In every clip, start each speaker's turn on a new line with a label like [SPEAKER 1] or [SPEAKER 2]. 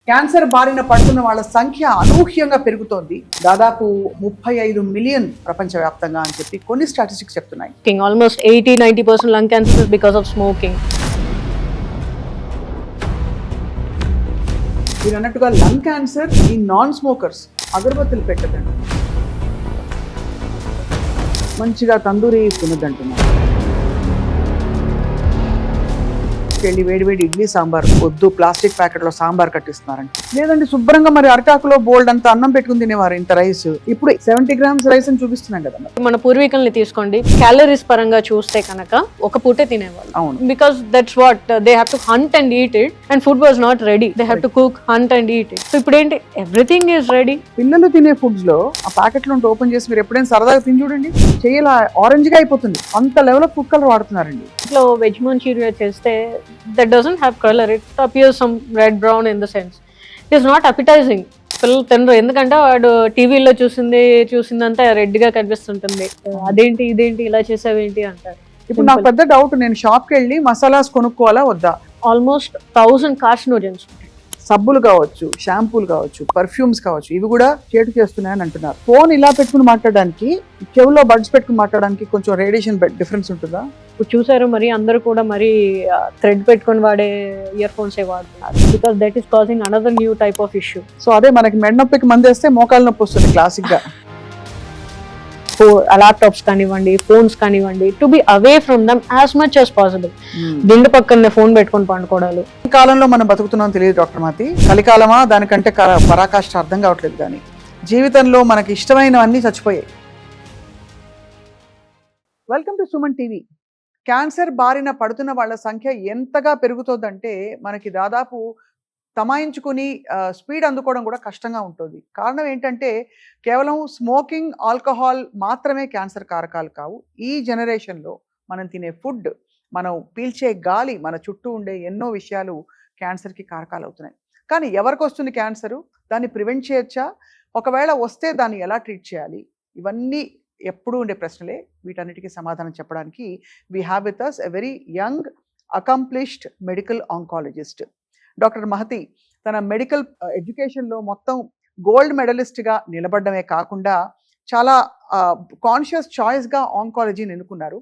[SPEAKER 1] Cancer బారిన పడుతున్న వాళ్ళ సంఖ్య అనూహ్యంగా పెరుగుతోంది. దాదాపు 35 మిలియన్ ప్రపంచవ్యాప్తంగా అని చెప్పి కొన్ని స్టాటిస్టిక్స్ చెప్తున్నాయి.
[SPEAKER 2] Almost 80-90% lung cancer is because of smoking.
[SPEAKER 1] మీరు అన్నట్టుగా లంగ్ క్యాన్సర్ ఈ నాన్ స్మోకర్స్ అగరబత్తులు పెట్టదండి, మంచిగా తందూరి తినదంటున్నారు. వెళ్ళి వేడివేడి ఇడ్లీ సాంబార్ వద్దు, ప్లాస్టిక్ ప్యాకెట్లో సాంబార్ కట్టిస్తున్నారండి. లేదండి శుభ్రంగా మరి అరటాకులో బోల్డ్ అంత అన్నం పెట్టుకుని తినేవారు, ఇంత రైస్. ఇప్పుడు 70 grams రైస్ అని చూపిస్తున్నాం కదా.
[SPEAKER 2] మన పూర్వీకుల్ని తీసుకోండి, క్యాలరీస్ పరంగా చూస్తే కనుక ఒక పూటే తినేవాళ్ళు.
[SPEAKER 1] అవును,
[SPEAKER 2] because that's what they have to hunt and eat it, and food was not ready. They have to cook, hunt and eat it. So ఇప్పుడు ఏంటి, ఎవ్రీథింగ్ ఈస్ రెడీ.
[SPEAKER 1] పిల్లలు తినే ఫుడ్స్ లో ఆ ప్యాకెట్లో ఓపెన్ చేసి మీరు ఎప్పుడైనా సరదాగా తిని చూడండి, చేయాల ఆరెంజ్ గా అయిపోతుంది. అంత లెవెల్ ఆఫ్ ఫుడ్ కలర్ వాడుతున్నారండి.
[SPEAKER 2] ఇంట్లో వెజ్ మంచూరియా చేస్తే that doesn't have color, it appears some red brown in the sense. It is not appetizing. పిల్లలు తినరు, ఎందుకంటే వాడు టీవీలో చూసిందంతా రెడ్ గా కనిపిస్తుంటుంది. అదేంటి ఇదేంటి ఇలా చేసావేంటి అంటారు.
[SPEAKER 1] ఇప్పుడు నాకు పెద్ద డౌట్, నేను షాప్కి వెళ్ళి మసాలాస్ కొనుక్కోవాలా వద్దా?
[SPEAKER 2] Almost 1000 carcinogens.
[SPEAKER 1] సబ్బులు కావచ్చు, షాంపూలు కావచ్చు, పర్ఫ్యూమ్స్ కావచ్చు, ఇవి కూడా చేటు చేస్తున్నాయని అంటున్నారు. ఫోన్ ఇలా పెట్టుకుని మాట్లాడడానికి, చెవులో బడ్స్ పెట్టుకుని మాట్లాడడానికి కొంచెం రేడియేషన్ డిఫరెన్స్ ఉంటుందా?
[SPEAKER 2] ఇప్పుడు చూసారు, మరి అందరూ కూడా మరి థ్రెడ్ పెట్టుకొని వాడే ఇయర్ ఫోన్స్ వాడుతున్నారు. Because that is causing another new type of issue.
[SPEAKER 1] So అదే మనకి మెడ నొప్పికి మందేస్తే మోకాలు నొప్పి వస్తుంది క్లాసిక్ గా.
[SPEAKER 2] ల్యాప్టాప్స్ కానివ్వండి, ఫోన్స్ కానివ్వండి, to be away from them as much as possible. దిండు పక్కనే ఫోన్ పెట్టుకొని పండుకోవడాలు.
[SPEAKER 1] ఈ కాలంలో మనం బతుకుతున్నాం తెలియదు డాక్టర్ మాతి, కలికాలమా దానికంటే పరాకాష్ట అర్థం కావట్లేదు. కానీ జీవితంలో మనకి ఇష్టమైనవన్నీ చచ్చిపోయాయి. Welcome to Suman TV. Cancer బారిన పడుతున్న వాళ్ళ సంఖ్య ఎంతగా పెరుగుతోందంటే మనకి దాదాపు తమాయించుకుని స్పీడ్ అందుకోవడం కూడా కష్టంగా ఉంటుంది. కారణం ఏంటంటే కేవలం స్మోకింగ్, ఆల్కహాల్ మాత్రమే క్యాన్సర్ కారకాలు కావు. ఈ జనరేషన్లో మనం తినే ఫుడ్, మనం పీల్చే గాలి, మన చుట్టూ ఉండే ఎన్నో విషయాలు క్యాన్సర్కి కారకాలు అవుతున్నాయి. కానీ ఎవరికి వస్తుంది క్యాన్సరు? దాన్ని ప్రివెంట్ చేయొచ్చా? ఒకవేళ వస్తే దాన్ని ఎలా ట్రీట్ చేయాలి? ఇవన్నీ ఎప్పుడూ ఉండే ప్రశ్నలే. వీటన్నిటికీ సమాధానం చెప్పడానికి we have with us a very young accomplished medical oncologist doctor Mahathi. తన మెడికల్ ఎడ్యుకేషన్లో మొత్తం గోల్డ్ మెడలిస్ట్గా నిలబడమే కాకుండా చాలా కాన్షియస్ చాయిస్గా ఆంకాలజీని ఎన్నుకున్నారు.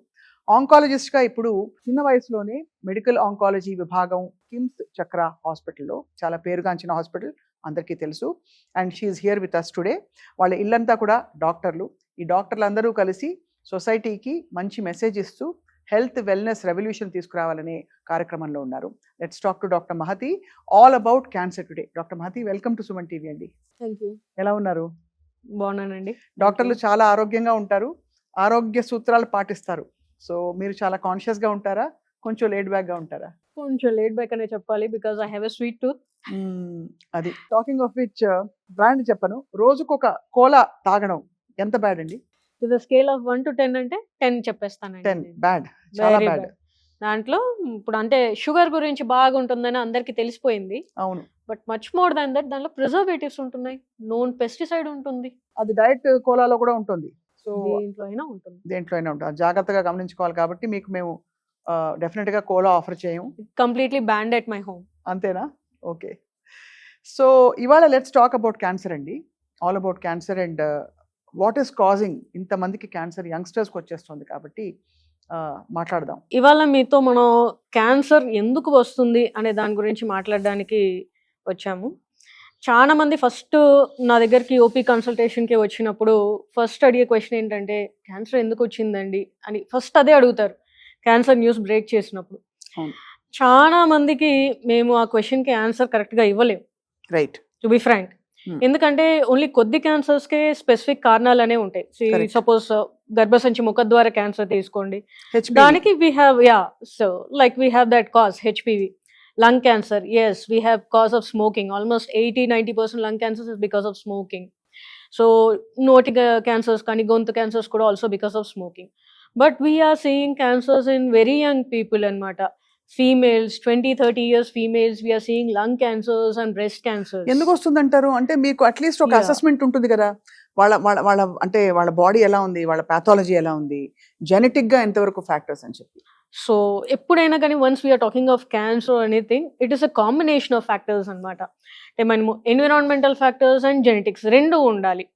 [SPEAKER 1] ఆంకాలజిస్ట్గా ఇప్పుడు చిన్న వయసులోనే మెడికల్ ఆంకాలజీ విభాగం కిమ్స్ చక్ర హాస్పిటల్లో, చాలా పేరుగాంచిన హాస్పిటల్, అందరికీ తెలుసు. And she is here with us today. వాళ్ళ ఇల్లంతా కూడా డాక్టర్లు. ఈ డాక్టర్లు అందరూ కలిసి సొసైటీకి మంచి మెసేజ్ ఇస్తూ హెల్త్ వెల్నెస్ రెవల్యూషన్ తీసుకురావాలనే కార్యక్రమంలో ఉన్నారు. Let's talk to doctor Mahati all about cancer today. Doctor Mahati, welcome to Suman TV అండి.
[SPEAKER 2] Thank you.
[SPEAKER 1] ఎలా ఉన్నారు?
[SPEAKER 2] బాగున్నానండి.
[SPEAKER 1] డాక్టర్లు చాలా ఆరోగ్యంగా ఉంటారు, ఆరోగ్య సూత్రాలు పాటిస్తారు. సో మీరు చాలా కాన్షియస్గా ఉంటారా, కొంచెం లేడ్ బ్యాక్గా ఉంటారా?
[SPEAKER 2] కొంచెం లేట్ బ్యాక్ అనే చెప్పాలి, because I have a sweet tooth.
[SPEAKER 1] అది టాకింగ్ ఆఫ్ విచ్, బ్రాండ్ చెప్పను, రోజుకొక కోలా తాగడం ఎంత బ్యాడ్ అండి?
[SPEAKER 2] To the scale of 1 to 10 అంటే 10 చెప్పేస్తానండి.
[SPEAKER 1] 10 బ్యాడ్, చాలా
[SPEAKER 2] Very
[SPEAKER 1] బ్యాడ్.
[SPEAKER 2] bad. దాంట్లో ఇప్పుడు అంటే షుగర్ గురించి బాగుంటుందని అందరికి తెలిసిపోయింది.
[SPEAKER 1] అవును,
[SPEAKER 2] but much more than that, దాంట్లో ప్రిజర్వేటివ్స్ ఉంటున్నాయి, నోన్ పెస్టిసైడ్ ఉంటుంది.
[SPEAKER 1] అది డైరెక్ట్ కోలాలో కూడా ఉంటుంది. సో
[SPEAKER 2] దేంట్లో అయినా ఉంటుంది.
[SPEAKER 1] దేంట్లో అయినా ఉంటుంది, జాగ్రత్తగా గమనించుకోవాలి. కాబట్టి మీకు మేము డెఫినెట్గా కోలా ఆఫర్ చేయము.
[SPEAKER 2] Completely band at my home.
[SPEAKER 1] అంతేనా? ఓకే. సో ఇవాళ లెట్స్ టాక్ అబౌట్ క్యాన్సర్ అండి, all about cancer and what is causing ఇంతమందికి క్యాన్సర్ యంగ్స్టర్స్కి వచ్చేస్తుంది. కాబట్టి మాట్లాడదాం.
[SPEAKER 2] ఇవాళ మీతో మనం క్యాన్సర్ ఎందుకు వస్తుంది అనే దాని గురించి మాట్లాడడానికి వచ్చాము. చాలా మంది ఫస్ట్ నా దగ్గరికి ఓపీ కన్సల్టేషన్కి వచ్చినప్పుడు ఫస్ట్ అడిగే క్వశ్చన్ ఏంటంటే, క్యాన్సర్ ఎందుకు వచ్చిందండి అని ఫస్ట్ అదే అడుగుతారు క్యాన్సర్ న్యూస్ బ్రేక్ చేసినప్పుడు. చాలా మందికి మేము ఆ క్వశ్చన్కి ఆన్సర్ కరెక్ట్గా ఇవ్వలేము,
[SPEAKER 1] రైట్,
[SPEAKER 2] టు బి ఫ్రాంక్. ఎందుకంటే ఓన్లీ కొద్ది క్యాన్సర్స్కే స్పెసిఫిక్ కారణాలు అనేవి ఉంటాయి. సపోజ్ గర్భసంచి ముఖద్వార క్యాన్సర్ తీసుకోండి, దానికి we have so like we have that cause HPV. Lung cancer, yes, we have cause of smoking. Almost 80-90% lung cancers is because of smoking. So noti cancers kani gontu cancers kuda also because of smoking. But we are seeing cancers in very young people anamata. Females, 20-30 years females, we are seeing lung cancers and breast cancers.
[SPEAKER 1] ఎందుకు వస్తుందంటారు అంటే మీకు at least ఒక assessment ఉంటుంది కదా, వాళ్ళ వాళ్ళ వాళ్ళ అంటే వాళ్ళ బాడీ ఎలా ఉంది, వాళ్ళ పాథాలజీ ఎలా ఉంది, జెనెటిక్ గా ఎంతవరకు ఫ్యాక్టర్స్ అని చెప్పి.
[SPEAKER 2] సో ఎప్పుడైనా కానీ once we are talking of cancer anything, it is a combination of factors అనమాట. అంటే మనము ఎన్విరాన్మెంటల్ ఫ్యాక్టర్స్ అండ్ జెనెటిక్స్ రెండు ఉండాలి.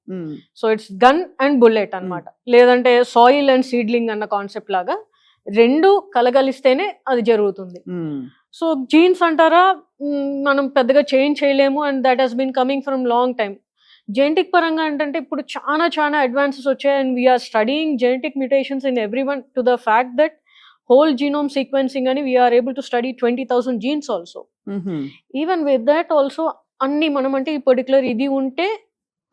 [SPEAKER 2] So it's gun and bullet అనమాట. లేదంటే సాయిల్ అండ్ సీడ్లింగ్ అన్న కాన్సెప్ట్ లాగా రెండు కలగలిస్తేనే అది జరుగుతుంది. సో జీన్స్ అంటారా, మనం పెద్దగా చేంజ్ చేయలేము, and that has been coming from long time. Genetic పరంగా ఏంటంటే ఇప్పుడు చాలా అడ్వాన్సెస్ వచ్చాయి, and we are studying genetic mutations in every one to the fact that whole genome sequencing and we are able to study 20,000 genes also. Even with that also అన్ని మనం అంటే ఈ particular ఇది ఉంటే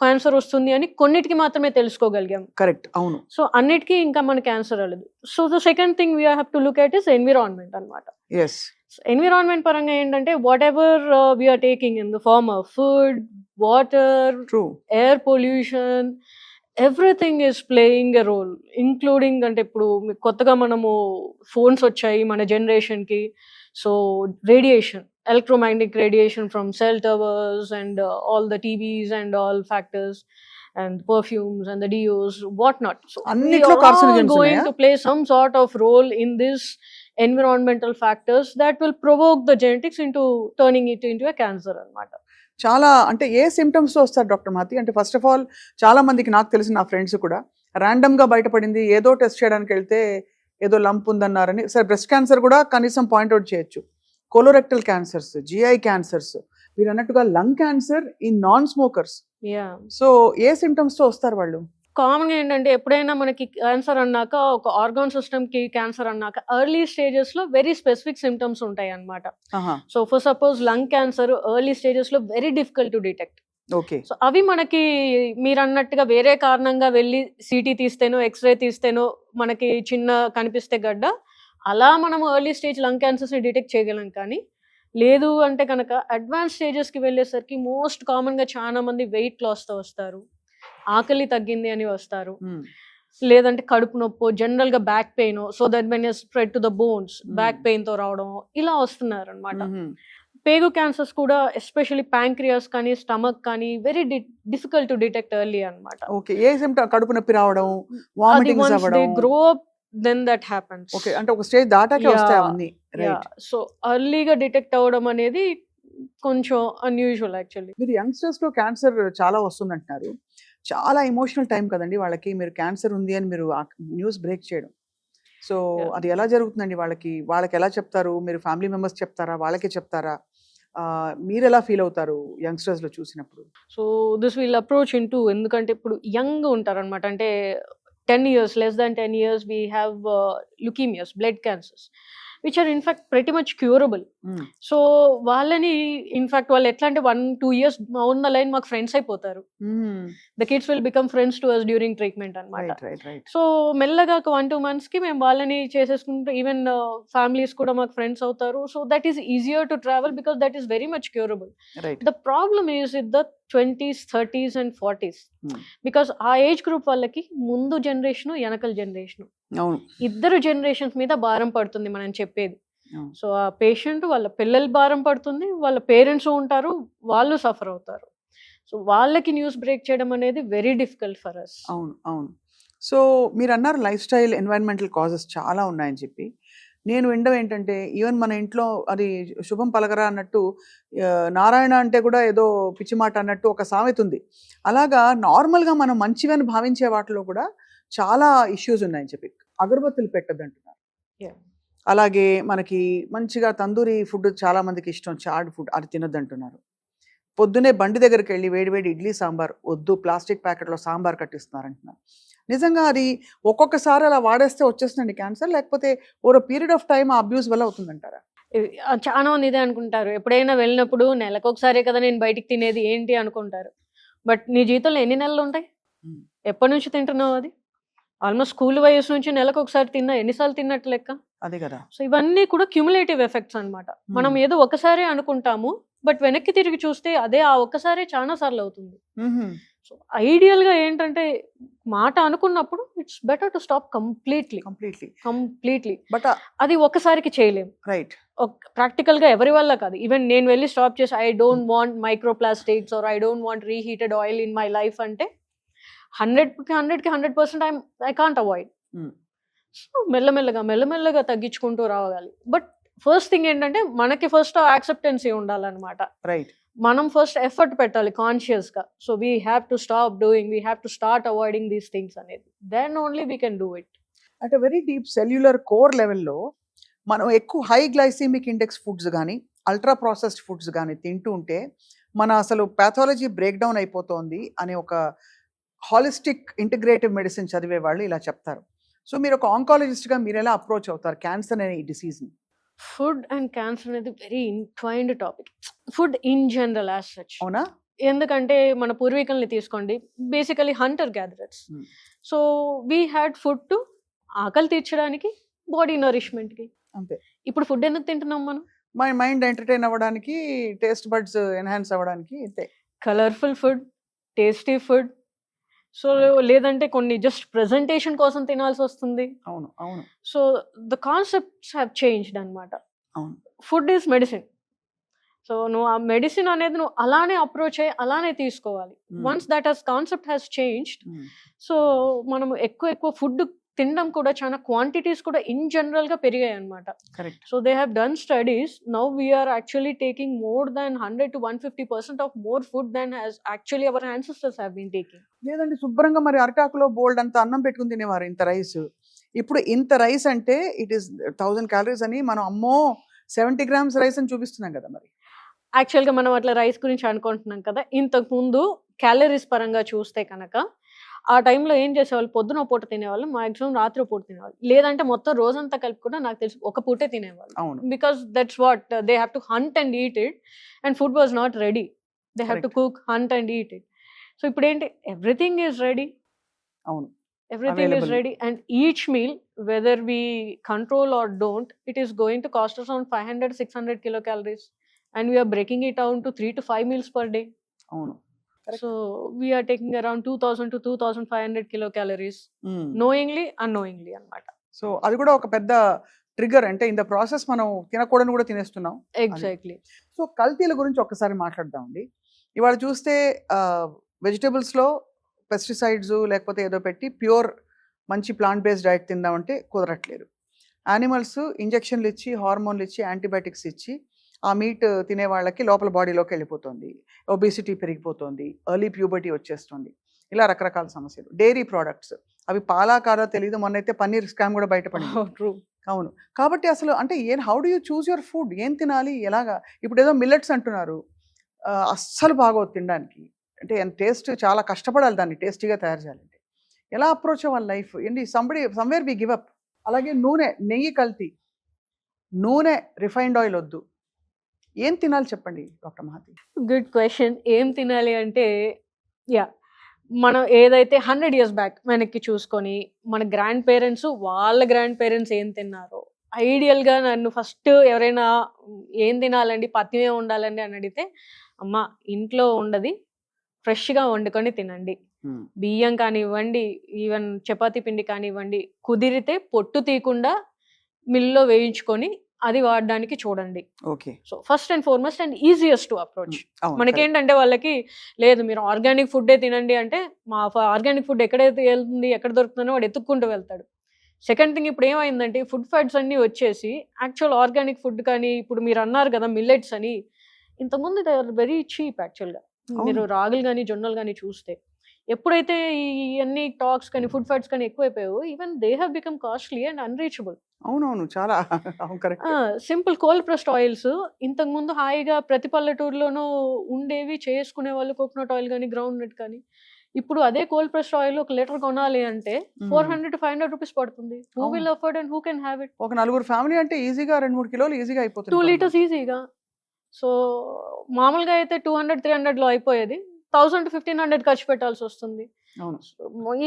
[SPEAKER 2] క్యాన్సర్ వస్తుంది అని కొన్నిటికి మాత్రమే తెలుసుకోగలిగాం.
[SPEAKER 1] కరెక్ట్, అవును.
[SPEAKER 2] సో అన్నిటికీ ఇంకా మన క్యాన్సర్ అవ్వలేదు. So the second thing we have to look at is environment అనమాట. ఎన్విరాన్మెంట్ పరంగా ఏంటంటే whatever we are taking in the form of food, water, air pollution, everything is playing a role, including అంటే ఇప్పుడు కొత్తగా మనము phones వచ్చాయి మన జనరేషన్కి. So radiation, electromagnetic radiation from cell towers and all the TVs and all factors and perfumes and the deos, what not. So we are going to play some sort of role in this environmental factors that will provoke the genetics into turning it into a cancer anamata.
[SPEAKER 1] చాలా అంటే ఏ symptoms తో వస్తారు doctor మాతి? అంటే first of all చాలా మందికి, నాకు తెలిసిన నా ఫ్రెండ్స్ కూడా ర్యాండమ్ గా బయటపడింది, ఏదో టెస్ట్ చేయడానికి వెళ్తే ఏదో లంప్ ఉందన్నారని. సరే, బ్రెస్ట్ క్యాన్సర్ కూడా కనీసం పాయింట్అవుట్ చేయొచ్చు, కోలోరెక్టల్ క్యాన్సర్స్, జిఐ క్యాన్సర్స్, మీరు అన్నట్టుగా lung cancer in non smokers. So A symptoms తో వస్తారు వాళ్ళు?
[SPEAKER 2] కామన్ గా ఏంటంటే ఎప్పుడైనా మనకి క్యాన్సర్ అన్నాక, ఒక ఆర్గాన్ సిస్టమ్ కి క్యాన్సర్ అన్నాక ఎర్లీ స్టేజెస్ లో వెరీ స్పెసిఫిక్ సిమ్టమ్స్ ఉంటాయి అన్నమాట. So for suppose lung cancer early stages లో very difficult to detect. So అవి మనకి మీరు అన్నట్టుగా వేరే కారణంగా వెళ్ళి సిటీ తీస్తేనో ఎక్స్రే తీస్తేనో మనకి చిన్న కనిపిస్తే గడ్డ, అలా మనం ఎర్లీ స్టేజ్ లంగ్ క్యాన్సర్స్ ని డిటెక్ట్ చేయగలం. కానీ లేదు అంటే కనుక అడ్వాన్స్ స్టేజెస్ కి వెళ్ళేసరికి మోస్ట్ కామన్ గా చాలా మంది వెయిట్ లాస్ తో వస్తారు, ఆకలి తగ్గింది అని వస్తారు, లేదంటే కడుపు నొప్పో, జనరల్ గా back pain, so that when spread to the bones back pain తో రావడం, ఇలా వస్తున్నారు అనమాట. పేగు క్యాన్సర్స్ కూడా ఎస్పెషల్లీ ప్యాంక్రియాస్ కానీ స్టమక్ కానీ very difficult to detect early అనమాట.
[SPEAKER 1] కడుపు నొప్పి రావడం, వామిటింగ్స్ అవ్వడం,
[SPEAKER 2] grow up then that happens.
[SPEAKER 1] Okay, అంటే ఒక స్టేజ్ దాటాకే వస్తాయి అవన్నీ, రైట్?
[SPEAKER 2] సో ఎర్లీగా డిటెక్ట్ అవ్వడం అనేది కొంచెం అన్యూజువల్ యాక్చువల్లీ.
[SPEAKER 1] మీరు యంగ్స్టర్స్ లో క్యాన్సర్ చాలా వస్తుంది అంటున్నారు, చాలా ఎమోషనల్ టైం కదండి వాళ్ళకి, మీరు క్యాన్సర్ ఉంది అని మీరు న్యూస్ బ్రేక్ చేయడం. సో అది ఎలా జరుగుతుందండి వాళ్ళకి? ఎలా చెప్తారు? మీరు ఫ్యామిలీ మెంబర్స్ చెప్తారా, వాళ్ళకే చెప్తారా? మీరు ఎలా ఫీల్ అవుతారు యంగ్స్టర్స్ లో చూసినప్పుడు?
[SPEAKER 2] So this will approach into, ఎందుకంటే ఇప్పుడు యంగ్ ఉంటారు అనమాట, అంటే 10 years, less than 10 years, we have leukemias, blood cancers, which are in fact pretty much curable. So వాళ్ళని ఇన్ఫాక్ట్ వాళ్ళు ఎట్లా అంటే 1-2 years ఆన్ ద లైన్ మాకు ఫ్రెండ్స్ అయిపోతారు. The kids will become friends to us during treatment అనమాట. So మెల్లగా 1-2 months కి మేము వాళ్ళని చేసేసుకుంటే ఈవెన్ ఫ్యామిలీస్ కూడా మాకు ఫ్రెండ్స్ అవుతారు. So that is easier to travel because that is very much curable. The problem is with the 20s, 30s and 40s, because ఆ ఏజ్ గ్రూప్ వాళ్ళకి ముందు జనరేషన్, వెనకల జనరేషన్, ఇద్దరు జనరేషన్స్ మీద భారం పడుతుంది మనం చెప్పేది. సో ఆ పేషెంట్ వాళ్ళ పిల్లలు భారం పడుతుంది, వాళ్ళ పేరెంట్స్ ఉంటారు, వాళ్ళు సఫర్ అవుతారు. సో వాళ్ళకి న్యూస్ బ్రేక్ చేయడం అనేది వెరీ డిఫికల్ట్ ఫర్ అస్.
[SPEAKER 1] అవును. సో మీరు అన్నారు లైఫ్ స్టైల్, ఎన్వైరన్మెంటల్ కాజెస్ చాలా ఉన్నాయని చెప్పి. నేను వినడం ఏంటంటే ఈవెన్ మన ఇంట్లో అది శుభం పలకరా అన్నట్టు, నారాయణ అంటే కూడా ఏదో పిచ్చి మాట అన్నట్టు ఒక సామెత ఉంది. అలాగా నార్మల్గా మనం మంచివని భావించే వాటిలో కూడా చాలా ఇష్యూస్ ఉన్నాయని చెప్పి. అగరబత్తులు పెట్టద్దు అంటున్నారు, అలాగే మనకి మంచిగా తందూరి ఫుడ్ చాలా మందికి ఇష్టం, చాడ్ ఫుడ్, అది తినొద్దు అంటున్నారు. పొద్దునే బండి దగ్గరికి వెళ్ళి వేడివేడి ఇడ్లీ సాంబార్ వద్దు, ప్లాస్టిక్ ప్యాకెట్లో సాంబార్ కట్టిస్తున్నారు అంటున్నారు. నిజంగా అది ఒక్కొక్కసారి అలా వాడేస్తే వచ్చేస్తుందండి క్యాన్సర్, లేకపోతే ఓవర్ పీరియడ్ ఆఫ్ టైం ఆ అబ్యూస్ వల్ల అవుతుందంటారా?
[SPEAKER 2] చాలా మంది ఇదే అనుకుంటారు. ఎప్పుడైనా వెళ్ళినప్పుడు నెలకొకసారే కదా నేను బయటికి తినేది ఏంటి అనుకుంటారు. బట్ నీ జీవితంలో ఎన్ని నెలలు ఉంటాయి? ఎప్పటి నుంచి తింటున్నావు? అది ఆల్మోస్ట్ స్కూల్ వయసు నుంచి నెలకు ఒకసారి తిన్నా, ఎన్నిసార్లు తిన్నట్టు లెక్క.
[SPEAKER 1] అదే కదా.
[SPEAKER 2] సో ఇవన్నీ కూడా క్యూములేటివ్ ఎఫెక్ట్స్ అనమాట. మనం ఏదో ఒకసారి అనుకుంటాము, బట్ వెనక్కి తిరిగి చూస్తే అదే ఆ ఒక్కసారి చాలా సార్లు అవుతుంది. సో ఐడియల్ గా ఏంటంటే మాట అనుకున్నప్పుడు it's better to stop completely.
[SPEAKER 1] But
[SPEAKER 2] అది ఒక్కసారికి చేయలేం,
[SPEAKER 1] రైట్?
[SPEAKER 2] ప్రాక్టికల్ గా ఎవరి వల్ల కాదు. ఈవెన్ నేను వెళ్ళి స్టాప్ చేసి I don't want microplastics or I don't want reheated oil in my life అంటే 100% I can't avoid. సో మెల్లమెల్లగా తగ్గించుకుంటూ రావాలి. బట్ ఫస్ట్ థింగ్ ఏంటంటే మనకి ఫస్ట్ యాక్సెప్టెన్సీ ఉండాలన్నమాట.
[SPEAKER 1] రైట్.
[SPEAKER 2] మనం ఫస్ట్ ఎఫర్ట్ పెట్టాలి కాన్షియస్ గా. So we have to stop doing, we have to start avoiding these things అనేది. Then only we can do it.
[SPEAKER 1] అంటే వెరీ డీప్ సెల్యులర్ కోర్ లెవెల్లో మనం ఎక్కువ హై గ్లైసెమిక్ ఇండెక్స్ ఫుడ్స్ కానీ ultra processed foods కానీ తింటూ ఉంటే మన అసలు పాథాలజీ బ్రేక్ డౌన్ అయిపోతోంది అనే ఒక హాలిస్టిక్ ఇంటిగ్రేటివ్ మెడిసిన్ చదివే వాళ్ళు ఇలా చెప్తారు. సో మీరు ఒక ఆంకాలజిస్ట్గా మీరు ఎలా అప్రోచ్ అవుతారు క్యాన్సర్ అనే ఈ డిసీజ్ని?
[SPEAKER 2] ఫుడ్ అండ్ క్యాన్సర్ అనేది very intertwined topic. Food in general as such.
[SPEAKER 1] అవునా?
[SPEAKER 2] ఎందుకంటే మన పూర్వీకుల్ని తీసుకోండి, basically hunter gatherers. So we had food to ఆకలి తీర్చడానికి, బాడీ నరిష్మెంట్కి.
[SPEAKER 1] అంతే.
[SPEAKER 2] ఇప్పుడు ఫుడ్ ఎందుకు తింటున్నాం మనం?
[SPEAKER 1] మై మైండ్ ఎంటర్టైన్ అవ్వడానికి, టేస్ట్ బడ్స్ ఎన్హాన్స్ అవ్వడానికి. అంతే. Colourful
[SPEAKER 2] food, tasty food. So లేదంటే కొన్ని జస్ట్ ప్రెజెంటేషన్ కోసం తినాల్సి వస్తుంది.
[SPEAKER 1] అవును అవును.
[SPEAKER 2] So the concepts have changed అనమాట.
[SPEAKER 1] అవును.
[SPEAKER 2] Food is medicine. సో నువ్వు ఆ మెడిసిన్ అనేది నువ్వు అలానే అప్రోచ్ అయ్యి అలానే తీసుకోవాలి. Once that has concept has changed, so మనం ఎక్కువ ఫుడ్ తినడం కూడా చాలా క్వాంటిటీస్ కూడా ఇన్ జనరల్ గా పెరిగాయి అనమాట. So they have done studies. Now we are actually taking more than 100 to 150% of more food than has actually our ancestors have been taking.
[SPEAKER 1] లేదండి, శుభ్రంగా మరి అరటాకులో బోల్డ్ అంత అన్నం పెట్టుకుని తినేవారు, ఇంత రైస్. ఇప్పుడు ఇంత రైస్ అంటే ఇట్ ఈస్ 1000 calories అని మనం అమ్మో 70 grams రైస్ అని చూపిస్తున్నాం కదా. మరి
[SPEAKER 2] యాక్చువల్గా మనం అట్లా రైస్ గురించి అనుకుంటున్నాం కదా. ఇంతకు ముందు క్యాలరీస్ పరంగా చూస్తే కనుక ఆ టైంలో ఏం చేసేవాళ్ళు, పొద్దున పూట తినేవాళ్ళు, మాక్సిమం రాత్రి పూట తినేవాళ్ళు, లేదంటే మొత్తం రోజంతా కలిపి కూడా నాకు తెలిసి ఒక పూటే తినేవాళ్ళు. Because that's what they have to hunt and eat it, and food was not ready. They have to cook, hunt and eat it. So ఇప్పుడు ఏంటి, ఎవ్రీథింగ్ ఈజ్ రెడీ.
[SPEAKER 1] అవును,
[SPEAKER 2] everything is ready, and each meal, whether we control or don't, it is going to cost us around 500-600 kilocalories, and we are breaking it down to 3 to 5 meals per day.
[SPEAKER 1] అవును.
[SPEAKER 2] So we are taking around 2000 to 2500 kilocalories knowingly unknowingly అన్నమాట.
[SPEAKER 1] So అది కూడా ఒక పెద్ద trigger. అంటే in the process మనం తినకూడని కూడా తినేస్తున్నాం.
[SPEAKER 2] Exactly.
[SPEAKER 1] So కల్తీల గురించి ఒక్కసారి మాట్లాడదామండి. ఇవాళ చూస్తే వెజిటబుల్స్లో పెస్టిసైడ్స్ లేకపోతే ఏదో పెట్టి ప్యూర్ మంచి ప్లాంట్ బేస్డ్ డైట్ తిందామంటే కుదరట్లేదు. యానిమల్స్ ఇంజెక్షన్లు ఇచ్చి, హార్మోన్లు ఇచ్చి, యాంటీబయాటిక్స్ ఇచ్చి ఆ మీట్ తినే వాళ్ళకి లోపల బాడీలోకి వెళ్ళిపోతుంది, ఒబేసిటీ పెరిగిపోతుంది, ఎర్లీ ప్యూబర్టీ వచ్చేస్తుంది, ఇలా రకరకాల సమస్యలు. డైరీ ప్రోడక్ట్స్ అవి పాలా కాదో తెలియదు, మొన్నైతే పన్నీర్ స్కామ్ కూడా బయటపడింది. అవును. కాబట్టి అసలు అంటే how do you choose your food, ఏం తినాలి, ఎలాగా? ఇప్పుడు ఏదో మిల్లెట్స్ అంటున్నారు, అస్సలు బాగోదు తినడానికి. అంటే టేస్ట్ చాలా కష్టపడాలి దాన్ని టేస్టీగా తయారు చేయాలంటే. ఎలా అప్రోచ్ అవ్వాలి లైఫ్? ఏంటి సమ్వేర్ వి గివ్ అప్. అలాగే నూనె, నెయ్యి కల్తీ, నూనె రిఫైన్డ్ ఆయిల్ వద్దు, ఏం తినాలి చెప్పండి డాక్టర్ మహతి?
[SPEAKER 2] Good question. ఏం తినాలి అంటే, మనం ఏదైతే 100 years బ్యాక్ వెనక్కి చూసుకొని మన గ్రాండ్ పేరెంట్స్, వాళ్ళ గ్రాండ్ పేరెంట్స్ ఏం తిన్నారో, ఐడియల్గా నన్ను ఫస్ట్ ఎవరైనా ఏం తినాలండి, పత్యమే ఉండాలండి అని అడిగితే, అమ్మ ఇంట్లో ఉండదు, ఫ్రెష్గా వండుకొని తినండి. బియ్యం కానివ్వండి, ఈవెన్ చపాతీ పిండి కానివ్వండి, కుదిరితే పొట్టు తీయకుండా మిల్లో వేయించుకొని అది వాడడానికి చూడండి.
[SPEAKER 1] Okay.
[SPEAKER 2] So first and foremost and easiest to approach. మనకేంటంటే వాళ్ళకి లేదు మీరు ఆర్గానిక్ ఫుడ్డే తినండి అంటే, మా ఆర్గానిక్ ఫుడ్ ఎక్కడైతే వెళ్తుంది, ఎక్కడ దొరుకుతుందో వాడు ఎత్తుక్కుంటూ వెళ్తాడు. సెకండ్ థింగ్, ఇప్పుడు ఏమైందంటే ఫుడ్ ఫ్యాట్స్ అన్నీ వచ్చేసి యాక్చువల్ ఆర్గానిక్ ఫుడ్ కానీ, ఇప్పుడు మీరు అన్నారు కదా మిల్లెట్స్ అని, ఇంతకుముందు దే ఆర్ వెరీ చీప్ యాక్చువల్గా. మీరు రాగులు కానీ జొన్నలు కానీ చూస్తే, ఎప్పుడైతే ఇవన్నీ టాక్స్ కానీ ఫుడ్ ఫ్యాట్స్ కానీ ఎక్కువైపోయావు, even they have become costly and unreachable.
[SPEAKER 1] అవునవును, చాలా
[SPEAKER 2] సింపుల్ కోల్డ్ ప్రెస్డ్ ఆయిల్స్ ఇంతకు ముందు హాయిగా ప్రతి పల్లెటూరులోనూ ఉండేవి, చేసుకునే వాళ్ళు కోకోనట్ ఆయిల్ కానీ గ్రౌండ్ నట్ కానీ. ఇప్పుడు అదే కోల్డ్ ప్రెస్డ్ ఆయిల్ 1 లీటర్ కొనాలి అంటే 400 to 500 రూపీస్ పడుతుంది. Who will afford and who can have it?
[SPEAKER 1] ఒక నలుగురు ఫ్యామిలీ అంటే ఈజీగా 2-3 కిలోలు ఈజీగా అయిపోతుంది,
[SPEAKER 2] 2 liters ఈజీగా. సో మామూలుగా అయితే 200-300 లో అయిపోయేది, 1000 to 1500 ఖర్చు పెట్టాల్సి వస్తుంది.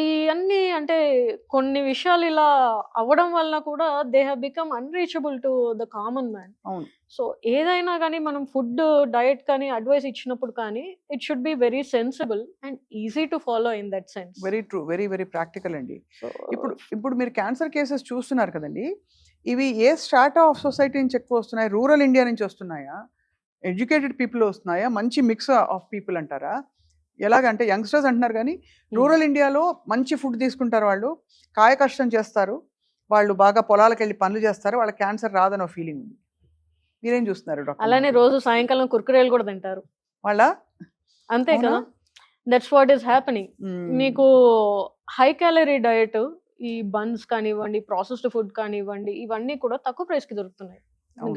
[SPEAKER 2] ఇవన్నీ అంటే కొన్ని విషయాలు ఇలా అవ్వడం వల్ల కూడా they have become unreachable to the common man. So ఏదైనా కానీ మనం ఫుడ్ డయట్ కానీ అడ్వైస్ ఇచ్చినప్పుడు కానీ it should be very sensible and easy to follow in that sense.
[SPEAKER 1] Very true, very very practical అండి. ఇప్పుడు మీరు క్యాన్సర్ కేసెస్ చూస్తున్నారు కదండి, ఇవి ఏ స్ట్రాటా ఆఫ్ సొసైటీ నుంచి ఎక్కువ వస్తున్నాయి? రూరల్ ఇండియా నుంచి వస్తున్నాయా, ఎడ్యుకేటెడ్ పీపుల్ వస్తున్నాయా, మంచి మిక్స్ ఆఫ్ పీపుల్ అంటారా? ఎలాగంటే యంగ్స్టర్స్ అంటున్నారు కానీ రూరల్ ఇండియాలో మంచి ఫుడ్ తీసుకుంటారు, వాళ్ళు కాయ కష్టం చేస్తారు, వాళ్ళు బాగా పొలాలకు వెళ్ళి పనులు చేస్తారు, వాళ్ళకి క్యాన్సర్ రాదనో ఫీలింగ్ ఉంది. మీరేం చూస్తున్నారు డాక్టర్?
[SPEAKER 2] అలానే రోజు సాయంకాలం కుర్కురేలు కూడా తింటారు
[SPEAKER 1] వాళ్ళ
[SPEAKER 2] అంతే కదా. That's what is happening. మీకు హై క్యాలరీ డయట్, ఈ బన్స్ కానివ్వండి, ప్రాసెస్డ్ ఫుడ్ కానివ్వండి, ఇవన్నీ కూడా తక్కువ ప్రైస్ కి దొరుకుతున్నాయి.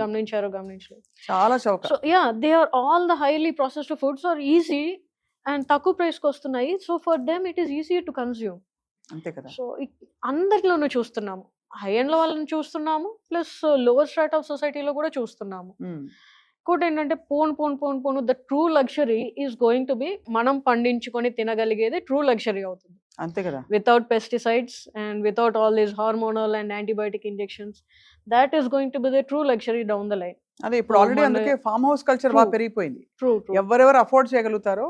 [SPEAKER 2] గమనించలేదు
[SPEAKER 1] చాలా చౌక.
[SPEAKER 2] So yeah, they are all the highly processed foods are easy and తక్కువ ప్రైస్ కి వస్తున్నాయి. So for them it is easy to consume.
[SPEAKER 1] అంతే కదా.
[SPEAKER 2] సో అందరిలోనూ చూస్తున్నాము, హై ఎండ్ లో వాళ్ళని చూస్తున్నాము, ప్లస్ లోవర్ స్ట్రాట్ ఆఫ్ సొసైటీలో కూడా చూస్తున్నాము. ఇంకోటి ఏంటంటే పోను the true luxury is going to be మనం పండించుకొని తినగలిగేది ట్రూ లగ్జరీ అవుతుంది.
[SPEAKER 1] అంతే కదా.
[SPEAKER 2] Without pesticides and without all these hormonal and antibiotic injections, that is going to be the true luxury down the line.
[SPEAKER 1] అదే ఇప్పుడు ఆల్రెడీ అందుకే farm house culture బాగా పెరిగిపోయింది. ఎవరెవరు అఫోర్డ్ చేయగలుగుతారో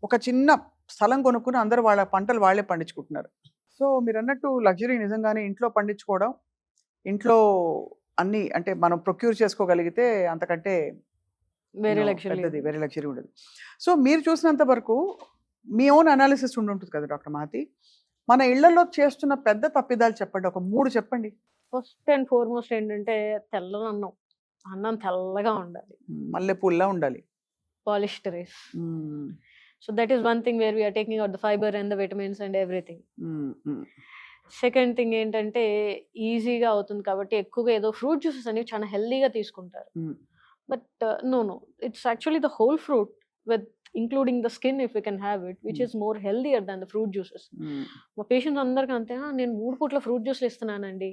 [SPEAKER 1] ఒక చిన్న స్థలం కొనుక్కుని అందరూ వాళ్ళ పంటలు వాళ్ళే పండించుకుంటున్నారు. సో మీరు అన్నట్టు లగ్జరీ నిజంగానే ఇంట్లో పండించుకోవడం, ఇంట్లో అన్ని అంటే మనం ప్రొక్యూర్ చేసుకోగలిగితే అంతకంటే
[SPEAKER 2] వెరీ లగ్జరీ
[SPEAKER 1] ఉండదు. సో మీరు చూసినంత వరకు మీ ఓన్ అనాలిసిస్ ఉంటుంది కదా డాక్టర్ మహతి, మన ఇళ్లలో చేస్తున్న పెద్ద తప్పిదాలు చెప్పండి, ఒక 3 చెప్పండి.
[SPEAKER 2] ఫస్ట్ అండ్ ఫార్మోస్ట్ ఏంటంటే తెల్లనన్నం, అన్నం తెల్లగా ఉండాలి,
[SPEAKER 1] మల్లెపూల్లా ఉండాలి,
[SPEAKER 2] polished rice. So that is one thing where we are taking out the fibre and the vitamins and everything. Second thing ఏంటంటే ఈజీగా అవుతుంది కాబట్టి ఎక్కువగా ఏదో ఫ్రూట్ జ్యూసెస్ అనేవి చాలా హెల్దీగా తీసుకుంటారు. But no, it's actually the whole fruit with including the skin if we can have it, which is more healthier than the fruit juices. మా పేషెంట్స్ అందరికీ అంతే, నేను 3 పూట్ల ఫ్రూట్ జ్యూస్లు ఇస్తున్నానండి,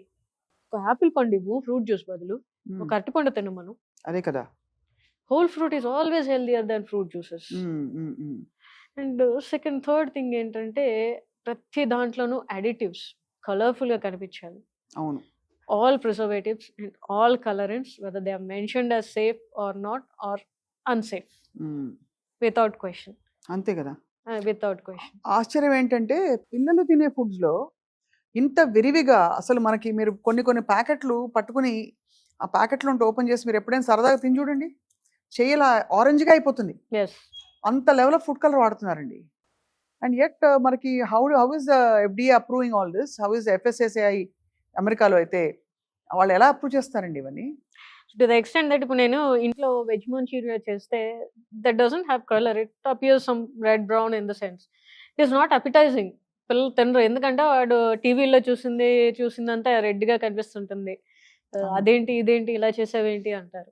[SPEAKER 2] ఒక యాపిల్ పండు ఇవ్వు ఫ్రూట్ జ్యూస్ బదులు, ఒక అరటిపండు తినమను.
[SPEAKER 1] అదే కదా.
[SPEAKER 2] Whole fruit is always healthier than fruit juices. And second third thing ఏంటంటే ప్రతి దాంట్లోనూ అడిటివ్స్ కలర్ఫుల్ గా కనిపించాలి.
[SPEAKER 1] అవును.
[SPEAKER 2] All preservatives and all colourants, whether they are mentioned as safe or not or unsafe, without question.
[SPEAKER 1] అంతే కదా.
[SPEAKER 2] Without question.
[SPEAKER 1] ఆశ్చర్యం ఏంటంటే పిల్లలు తినే ఫుడ్స్ లో ఇంత విరివిగా అసలు మనకి మీరు కొన్ని ప్యాకెట్లు పట్టుకుని ఆ ప్యాకెట్లో ఓపెన్ చేసి మీరు ఎప్పుడైనా సరదాగా తిని చూడండి, చేయలా ఆరెంజ్గా అయిపోతుంది. అంత లెవెల్ ఆఫ్ ఫుడ్ కలర్ వాడుతున్నారండి. అండ్ యట్ మనకి how is the FDA approving all this, how is FSSAI అమెరికాలో అయితే వాళ్ళు ఎలా అప్రూవ్ చేస్తారండి ఇవన్నీ?
[SPEAKER 2] టు ద ఎక్స్టెంట్ దట్ ఇప్పుడు నేను ఇంట్లో వెజ్ మంచూరియా చేస్తే that doesn't have colour, it appears some red brown in the sense. It is not appetising. పిల్లలు తినరు, ఎందుకంటే వాడు టీవీలో చూసిందంతా రెడ్గా కనిపిస్తుంటుంది, అదేంటి ఇదేంటి ఇలా చేసావేంటి అంటారు.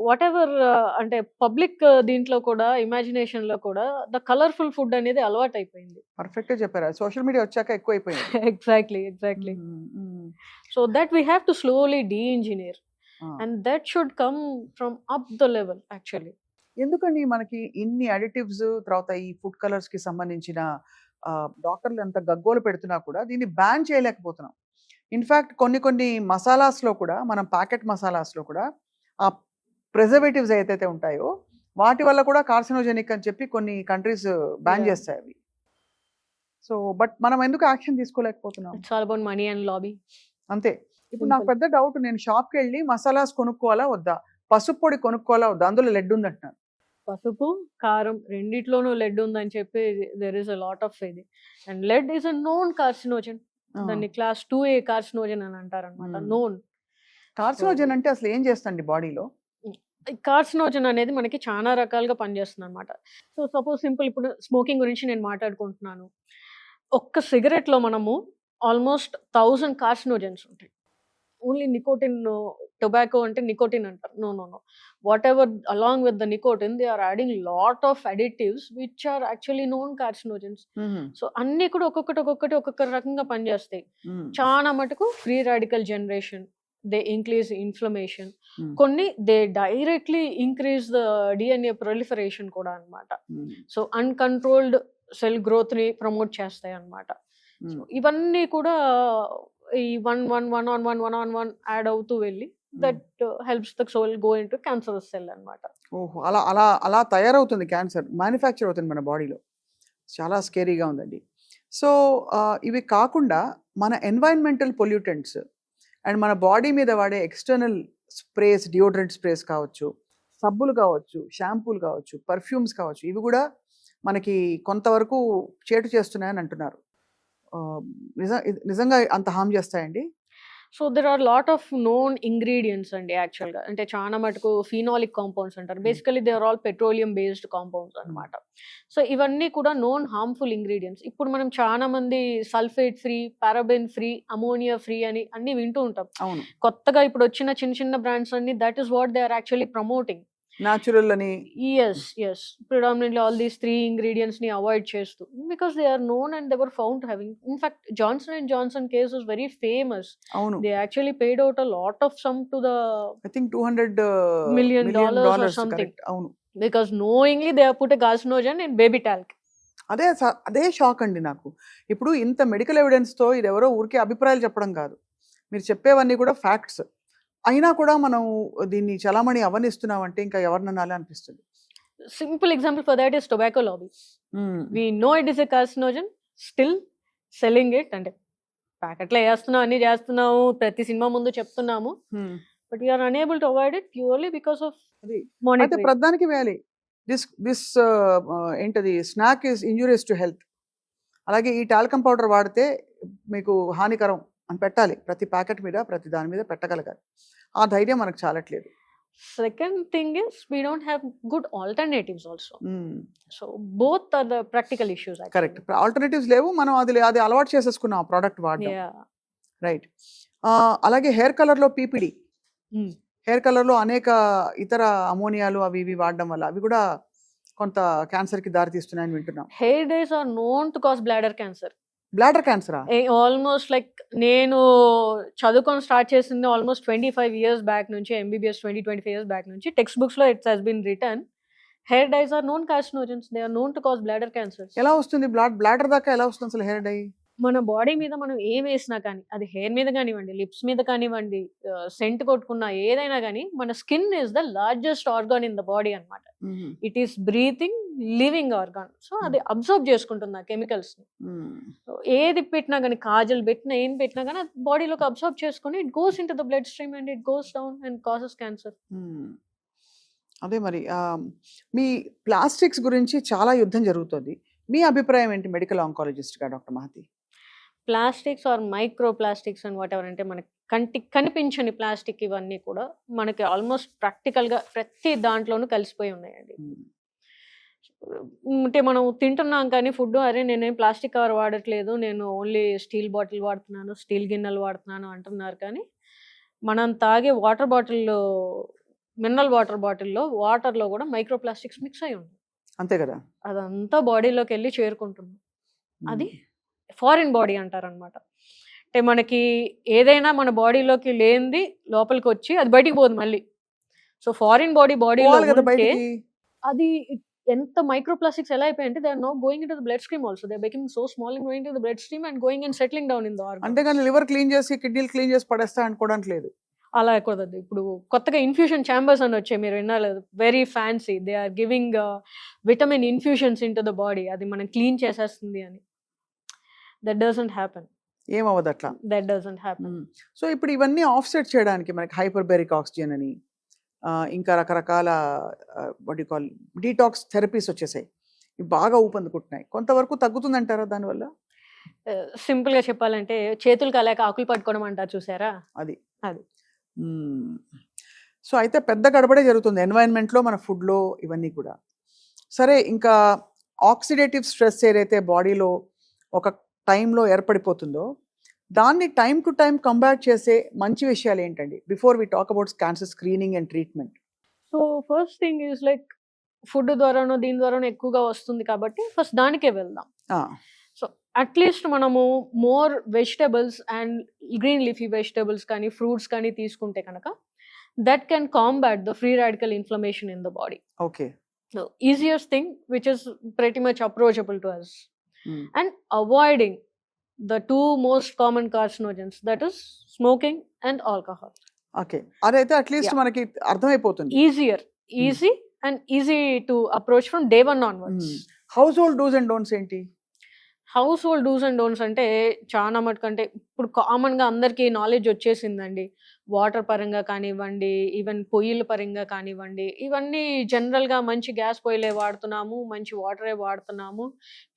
[SPEAKER 2] వాట్ ఎవర్ అంటే పబ్లిక్ దీంట్లో కూడా ఇమాజినేషన్ లో కూడా ద కలర్ఫుల్ ఫుడ్ అనేది అలవాటు అయిపోయింది.
[SPEAKER 1] పర్ఫెక్ట్ గా చెప్పారు, సోషల్ మీడియా వచ్చాక ఎక్కువ అయిపోయింది.
[SPEAKER 2] Exactly. So that we have to slowly D-engineer and that should come from up the level actually.
[SPEAKER 1] ఎందుకండి మనకి ఇన్ని అడిటివ్స్, తర్వాత ఈ ఫుడ్ కలర్స్ కి సంబంధించిన డాక్టర్లు ఎంత గగ్గోలు పెడుతున్నా కూడా దీన్ని బ్యాన్ చేయలేకపోతున్నాం. ఇన్ఫ్యాక్ట్ కొన్ని మసాలాస్లో కూడా, మనం ప్యాకెట్ మసాలాస్లో కూడా ఆ ప్రిజర్వేటివ్స్ ఏదైతే ఉంటాయో వాటి వల్ల కూడా కార్సినోజెనిక్ అని చెప్పి కొన్ని కంట్రీస్ బ్యాన్ చేస్తాయి అవి. సో బట్ మనం ఎందుకు యాక్షన్ తీసుకోలేకపోతున్నాం?
[SPEAKER 2] It's all about money and lobby.
[SPEAKER 1] అంతే. ఇప్పుడు నాకు పెద్ద డౌట్, నేను షాప్కి వెళ్ళి మసాలాస్ కొనుక్కోవాలా వద్దా, పసుపు పొడి కొనుక్కోవాలా వద్దా, అందులో లెడ్ ఉంది అంటున్నాను.
[SPEAKER 2] పసుపు కారం రెండిట్లోనూ లెడ్ ఉందని చెప్పి there is a lot of ఇది. And lead is a known carcinogen, దాన్ని క్లాస్ 2A కార్సినోజన్ అని అంటారు అనమాట. నోన్
[SPEAKER 1] కార్సినోజన్ అంటే అసలు ఏం చేస్తుంది బాడీలో?
[SPEAKER 2] కార్సినోజన్ అనేది మనకి చాలా రకాలుగా పనిచేస్తుంది అనమాట. సో సపోజ్ సింపుల్, ఇప్పుడు స్మోకింగ్ గురించి నేను మాట్లాడుకుంటున్నాను. ఒక్క సిగరెట్ లో మనము ఆల్మోస్ట్ 1000 కార్సినోజన్స్ ఉంటాయి. ఓన్లీ నికోటిన్, టొబాకో అంటే నికోటిన్ అంటారు. No, whatever along with the nicotine they are adding lot of additives which are actually known carcinogens. So అన్ని కూడా ఒక్కొక్క రకంగా పనిచేస్తాయి. చాలా మటుకు free radical generation, they increase inflammation, కొన్ని they directly increase the DNA proliferation కూడా అనమాట. సో అన్కంట్రోల్డ్ సెల్ గ్రోత్ ని ప్రమోట్ చేస్తాయి అనమాట. ఇవన్నీ కూడా ఈ వన్ యాడ్ అవుతూ వెళ్ళి that helps the soul go into cancerous cell అనమాట.
[SPEAKER 1] ఓహో, అలా తయారవుతుంది క్యాన్సర్, మ్యానుఫ్యాక్చర్ అవుతుంది మన బాడీలో. చాలా స్కేరీగా ఉందండి. సో ఇవి కాకుండా మన ఎన్వైరన్మెంటల్ పొల్యూటెంట్స్ అండ్ మన బాడీ మీద వాడే ఎక్స్టర్నల్ స్ప్రేస్, డియోడ్రెంట్ స్ప్రేస్ కావచ్చు, సబ్బులు కావచ్చు, షాంపూలు కావచ్చు, పర్ఫ్యూమ్స్ కావచ్చు, ఇవి కూడా మనకి కొంతవరకు చేటు చేస్తున్నాయని అంటున్నారు. నిజంగా అంత హామ్ చేస్తాయండి?
[SPEAKER 2] So there are lot of known ingredients అండి యాక్చువల్గా, అంటే చాలా మటుకు ఫినాలిక్ కాంపౌండ్స్ అంటారు. Basically they are all petroleum based compounds అనమాట. సో ఇవన్నీ కూడా నోన్ హార్మ్ఫుల్ ఇంగ్రీడియంట్స్. ఇప్పుడు మనం చాలా మంది sulphate free, paraben free, ammonia free అని అన్ని వింటూ ఉంటాం. కొత్తగా ఇప్పుడు వచ్చిన చిన్న చిన్న బ్రాండ్స్ అన్ని that is what they are actually promoting.
[SPEAKER 1] Natural అని.
[SPEAKER 2] Yes. Predominantly all these 3 ingredients ni avoid chestu because they are known and they were found to having. In fact, Johnson and Johnson case was very famous.
[SPEAKER 1] Avunu.
[SPEAKER 2] They actually paid out a lot of sum to the,
[SPEAKER 1] I think $200
[SPEAKER 2] million or something.
[SPEAKER 1] Avunu.
[SPEAKER 2] Because knowingly they have put a carcinogen in baby talc.
[SPEAKER 1] అదే shock అండి నాకు. ఇప్పుడు ఇంత medical ఎవిడెన్స్తో ఇది ఎవరో ఊరికే అభిప్రాయాలు చెప్పడం కాదు, మీరు చెప్పేవన్నీ కూడా ఫ్యాక్ట్స్ అయినా కూడా మనం దీన్ని చలామణి అవనిస్తున్నామంటే ఇంకా ఎవరిననాలి అనిపిస్తుంది.
[SPEAKER 2] Simple example for that is tobacco lobby. We know it is a carcinogen, still selling it. అంటే ప్యాకెట్లో వేస్తున్నాం, అన్ని చేస్తున్నాము, ప్రతి సినిమా ముందు చెప్తున్నాము, but we are unable to avoid it purely because of
[SPEAKER 1] అయితే ప్రధానికి వేయాలి. దిస్ ఏంటది snack is injurious to health. అలాగే ఈ టాల్కమ్ పౌడర్ వాడితే మీకు హానికరం అని పెట్టాలి, ప్రతి ప్యాకెట్ మీద ప్రతి దాని మీద పెట్టగలగాలి. ఆ ధైర్యం మనకు చాలట్లేదు.
[SPEAKER 2] Second thing is we don't have good alternatives also. So both are the practical issues actually.
[SPEAKER 1] Correct. Alternatives లేవు, మనం అది అలవాటు చేసేసుకున్నాం ఆ ప్రోడక్ట్ వాడడం. రైట్. అలాగే హెయిర్ కలర్లో పీపీడీ, హెయిర్ కలర్లో అనేక ఇతర అమోనియాలు అవి ఇవి వాడడం వల్ల అవి కూడా కొంత క్యాన్సర్కి దారితీస్తున్నాయని వింటున్నాం.
[SPEAKER 2] Hair dyes are known to cause bladder cancer.
[SPEAKER 1] Bladder క్యాన్సరా?
[SPEAKER 2] ఆల్మోస్ట్ లైక్ నేను చదువుకొని స్టార్ట్ చేసింది ఆల్మోస్ట్ 25 years బ్యాక్ నుంచి, MBBS 20-25 years బ్యాక్ నుంచి. టెక్స్ట్ బుక్స్ లో it's has been written, hair dyes are known carcinogens, they are known to cause bladder cancer.
[SPEAKER 1] ఎలా వస్తుంది bladder దాకా ఎలా వస్తుంది అసలు హెయిర్ డై?
[SPEAKER 2] మన బాడీ మీద మనం ఏం వేసినా కానీ, అది హెయిర్ మీద కానివ్వండి, లిప్స్ మీద కానివ్వండి, సెంట్ కొట్టుకున్నా ఏదైనా కానీ, మన skin is the largest organ in the body అనమాట. It is breathing living organ. So అది అబ్జర్వ్ చేసుకుంటుంది ఆ కెమికల్స్ ని. ఏది పెట్టినా కానీ, కాజల్ పెట్టినా ఏం పెట్టినా కానీ బాడీలోకి అబ్జర్వ్ చేసుకుని it goes in to the blood stream and it goes down and causes cancer.
[SPEAKER 1] అదే మరి మీ ప్లాస్టిక్స్ గురించి చాలా యుద్ధం జరుగుతుంది. మీ అభిప్రాయం ఏంటి మెడికల్ ఆంకాలజిస్ట్ గా doctor Mahathi?
[SPEAKER 2] Plastics or microplastics and whatever అంటే మనకి కంటికి కనిపించని ప్లాస్టిక్, ఇవన్నీ కూడా మనకి ఆల్మోస్ట్ ప్రాక్టికల్గా ప్రతి దాంట్లోనూ కలిసిపోయి ఉన్నాయండి. అంటే మనం తింటున్నాం కానీ ఫుడ్, అరే నేనేం ప్లాస్టిక్ కవర్ వాడట్లేదు, నేను ఓన్లీ స్టీల్ బాటిల్ వాడుతున్నాను, స్టీల్ గిన్నెలు వాడుతున్నాను అంటున్నారు. కానీ మనం తాగే వాటర్ బాటిల్లో, మినరల్ వాటర్ బాటిల్లో, వాటర్లో కూడా మైక్రో ప్లాస్టిక్స్ మిక్స్ అయి ఉంది.
[SPEAKER 1] అంతే కదా,
[SPEAKER 2] అదంతా బాడీలోకి వెళ్ళి చేరుకుంటుంది. అది ఫారిన్ బాడీ అంటారనమాట. అంటే మనకి ఏదైనా మన బాడీలోకి లేనిది లోపలికి వచ్చి అది బయటికి పోదు మళ్ళీ. సో ఫారిన్ బాడీలో అది ఎంత మైక్రోప్లాస్టిక్స్ ఎలా అయిపోయాయంటే they are now going into the blood stream also, they are becoming so small and going to the blood stream and going and settling down in the organ.
[SPEAKER 1] అంతేగాని liver clean చేసి కిడ్నీలు clean చేసి పడేస్తా అనుకోవడానికి లేదు.
[SPEAKER 2] అలా కుదరదు. ఇప్పుడు కొత్తగా ఇన్ఫ్యూషన్ ఛాంబర్స్ అని వచ్చాయి, మీరు వినాలేదు, very fancy. They are giving vitamin infusions into the body, అది మనం క్లీన్ చేసేస్తుంది అని. That doesn't happen.
[SPEAKER 1] ఏమవ్వదు అట్లా.
[SPEAKER 2] That doesn't happen.
[SPEAKER 1] సో ఇప్పుడు ఇవన్నీ ఆఫ్సెట్ చేయడానికి మనకి హైపర్బెరిక్ ఆక్సిజన్ అని ఇంకా రకరకాల what you call detox therapies వచ్చేసాయి, ఇవి బాగా ఊపందుకుంటున్నాయి. కొంతవరకు తగ్గుతుందంటారా దానివల్ల?
[SPEAKER 2] సింపుల్ గా చెప్పాలంటే చేతులు కలాక ఆకులు పట్టుకోవడం అంటారు చూసారా, అది.
[SPEAKER 1] సో అయితే పెద్ద గడబడే జరుగుతుంది ఎన్వైరన్మెంట్లో, మన ఫుడ్లో, ఇవన్నీ కూడా. సరే, ఇంకా ఆక్సిడేటివ్ స్ట్రెస్ ఏదైతే బాడీలో ఒక టైంలో ఏర్పడిపోతుందో దాన్ని టైం టు టైం కంబ్యాట్ చేసే మంచి విషయాలు ఏంటండి before we talk about cancer screening and treatment?
[SPEAKER 2] So first thing is like food ద్వారానో దీని ద్వారానో ఎక్కువగా వస్తుంది కాబట్టి ఫస్ట్ దానికే వెళ్దాం. సో అట్లీస్ట్ మనము more vegetables and green leafy vegetables కానీ ఫ్రూట్స్ కానీ తీసుకుంటే కనుక that can combat the free radical inflammation in the body.
[SPEAKER 1] Okay.
[SPEAKER 2] So easiest thing which is pretty much approachable to us. And avoiding the two most common carcinogens, that is smoking and alcohol.
[SPEAKER 1] Okay, అదైతే at least మనకి అర్థమైపోతుంది.
[SPEAKER 2] Easy and easy to approach from day one onwards.
[SPEAKER 1] Household do's and don'ts ఏంటి?
[SPEAKER 2] Household dos and don'ts అంటే చాలా మటుకంటే ఇప్పుడు కామన్గా అందరికీ knowledge వచ్చేసిందండి. వాటర్ పరంగా కానివ్వండి, ఈవెన్ పొయ్యిల పరంగా కానివ్వండి, ఇవన్నీ జనరల్గా మంచి గ్యాస్ పొయ్యిలే వాడుతున్నాము, మంచి వాటరే వాడుతున్నాము,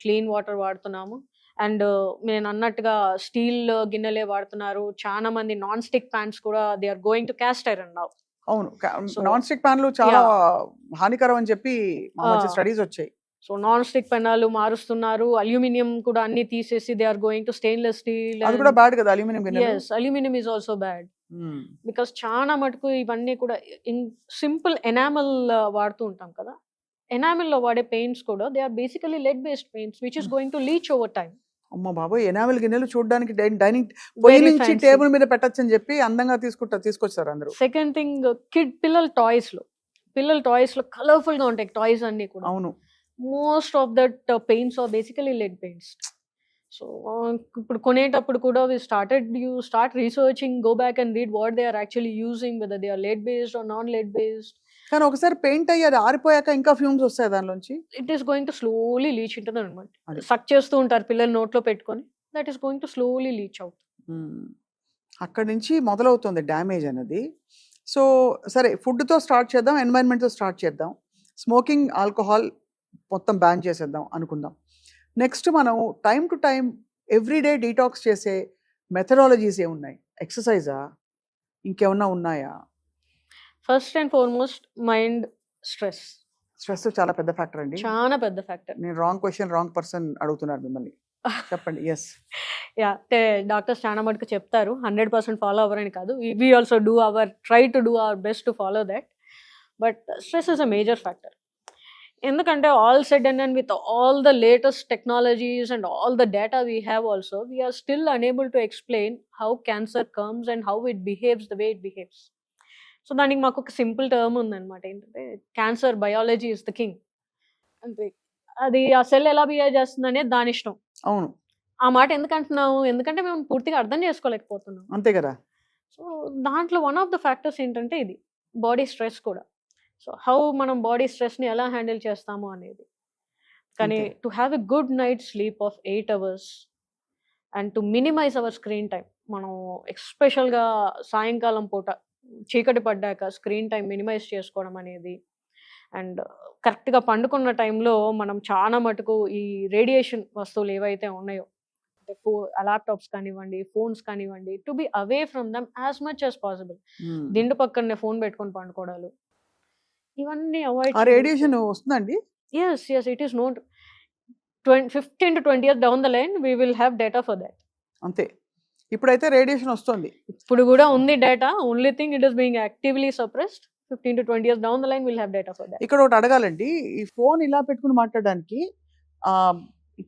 [SPEAKER 2] క్లీన్ వాటర్ వాడుతున్నాము. అండ్ నేను అన్నట్టుగా స్టీల్ గిన్నెలే వాడుతున్నారు. చాలా మంది నాన్ స్టిక్ ప్యాన్స్ కూడా they are going to cast iron now.
[SPEAKER 1] అవును.
[SPEAKER 2] So,
[SPEAKER 1] నాన్ స్టిక్ ప్యాన్లు చాలా
[SPEAKER 2] yeah.
[SPEAKER 1] హానికరం అని చెప్పి మా మధ్య
[SPEAKER 2] Ah.
[SPEAKER 1] స్టడీస్ వచ్చాయి.
[SPEAKER 2] సో నాన్ స్టిక్ పెనాలు మారుస్తున్నారు. అల్యూమినియం కూడా అన్ని తీసేసి they are going to stainless steel.
[SPEAKER 1] అది కూడా బ్యాడ్ కదా అల్యూమినియం గిన్నెలు.
[SPEAKER 2] yes, అల్యూమినియం is also bad because చాలా మటుకు ఇవన్నీ కూడా సింపుల్ ఎనామల్ వాడుతూ ఉంటాం కదా. ఎనామిల్ లో వాడే పెయింట్స్ కూడా they are basically lead based paints which is going to leach over time.
[SPEAKER 1] అమ్మ బాబోయ్, ఎనామిల్ గిన్నెలు చూడడానికి డైనింగ్ పొయ్యి నుంచి టేబుల్ మీద పెట్టచ్చు అని చెప్పి అందంగా తీసుకొచ్చారు అందరూ.
[SPEAKER 2] సెకండ్ థింగ్, పిల్లల టాయ్స్ లో కలర్ఫుల్ గా ఉంటాయి టాయ్స్ అన్ని కూడా.
[SPEAKER 1] అవును.
[SPEAKER 2] Most of that paints are basically lead paints. So ఇప్పుడు కొనేటప్పుడు కూడా you start researching, go back and read what they are actually using, whether they are lead based or non lead based.
[SPEAKER 1] కానీ ఒకసారి paint అయ్యి అది ఆరిపోయాక ఇంకా fumes వస్తాయి దానిలోంచి.
[SPEAKER 2] It is going to slowly leach ఉంటుంది అనమాట. సక్ చేస్తూ ఉంటారు పిల్లలు నోట్లో పెట్టుకొని, that is going to slowly leach out.
[SPEAKER 1] అక్కడి నుంచి మొదలవుతుంది డ్యామేజ్ అనేది. సో సరే, ఫుడ్తో స్టార్ట్ చేద్దాం, ఎన్వైరన్మెంట్తో స్టార్ట్ చేద్దాం, స్మోకింగ్, ఆల్కహాల్ మొత్తం బ్యాన్ చేసేద్దాం అనుకుందాం. నెక్స్ట్ మనం time to time everyday detox చేసే మెథడాలజీస్ ఏమున్నాయి? ఎక్సర్సైజా, ఇంకేమన్నా ఉన్నాయా?
[SPEAKER 2] First and foremost mind stress.
[SPEAKER 1] Stress చాలా పెద్ద ఫ్యాక్టర్ అండి.
[SPEAKER 2] చాలా పెద్ద ఫ్యాక్టర్.
[SPEAKER 1] నేను రాంగ్ క్వశ్చన్ రాంగ్ పర్సన్ అడుగుతున్నారు మిమ్మల్ని, చెప్పండి. ఎస్,
[SPEAKER 2] యా, డాక్టర్స్ చాలా మటుకు చెప్తారు 100% ఫాలో అవ్వరని కాదు. We also try to do our best to follow that. But stress is a major factor. ఎందుకంటే all said and with all the latest technologies and all the data we have also, we are still unable to explain how cancer comes and how it behaves the way it behaves. So దానికి మాకు ఒక simple term ఉందన్నమాట, ఏంటంటే cancer biology is the king. అంటే అది ఆ cell ఎలా behave చేస్తుంది అనేది దాని ఇష్టం.
[SPEAKER 1] అవును.
[SPEAKER 2] ఆ మాట ఎందుకు అంటున్నాము? ఎందుకంటే మేము పూర్తిగా అర్థం చేసుకోలేకపోతున్నాం.
[SPEAKER 1] అంతే కదా.
[SPEAKER 2] సో దాంట్లో వన్ ఆఫ్ ద ఫ్యాక్టర్స్ ఏంటంటే ఇది బాడీ స్ట్రెస్ కూడా. సో హౌ మనం బాడీ స్ట్రెస్ని ఎలా హ్యాండిల్ చేస్తాము అనేది. కానీ to have a good night sleep of 8 hours and to minimise our screen time. మనం ఎస్పెషల్గా సాయంకాలం పూట చీకటి పడ్డాక స్క్రీన్ టైం మినిమైజ్ చేసుకోవడం అనేది, అండ్ కరెక్ట్గా పండుకున్న టైంలో మనం చాలా మటుకు ఈ రేడియేషన్ వస్తువులు ఏవైతే ఉన్నాయో, అంటే ల్యాప్టాప్స్ కానివ్వండి, ఫోన్స్ కానివ్వండి, to be away from them as much as possible. దిండు పక్కనే ఫోన్ పెట్టుకొని పండుకోవడాలు, ఇవన్నీ అవాయిడ్.
[SPEAKER 1] ఆ రేడియేషన్ వస్తుందండి.
[SPEAKER 2] yes it is known. 15 to 20 years down the line we will have data for that.
[SPEAKER 1] అంతే, ఇప్పుడైతే రేడియేషన్ వస్తుంది.
[SPEAKER 2] ఇప్పుడు కూడా ఉంది data, only thing it is being actively suppressed. 15 to 20 years down the line we'll have data for that.
[SPEAKER 1] ఇక్కడ ఒకటి అడగాలండి, ఈ phone ఇలా పెట్టుకుని మాట్లాడడానికి,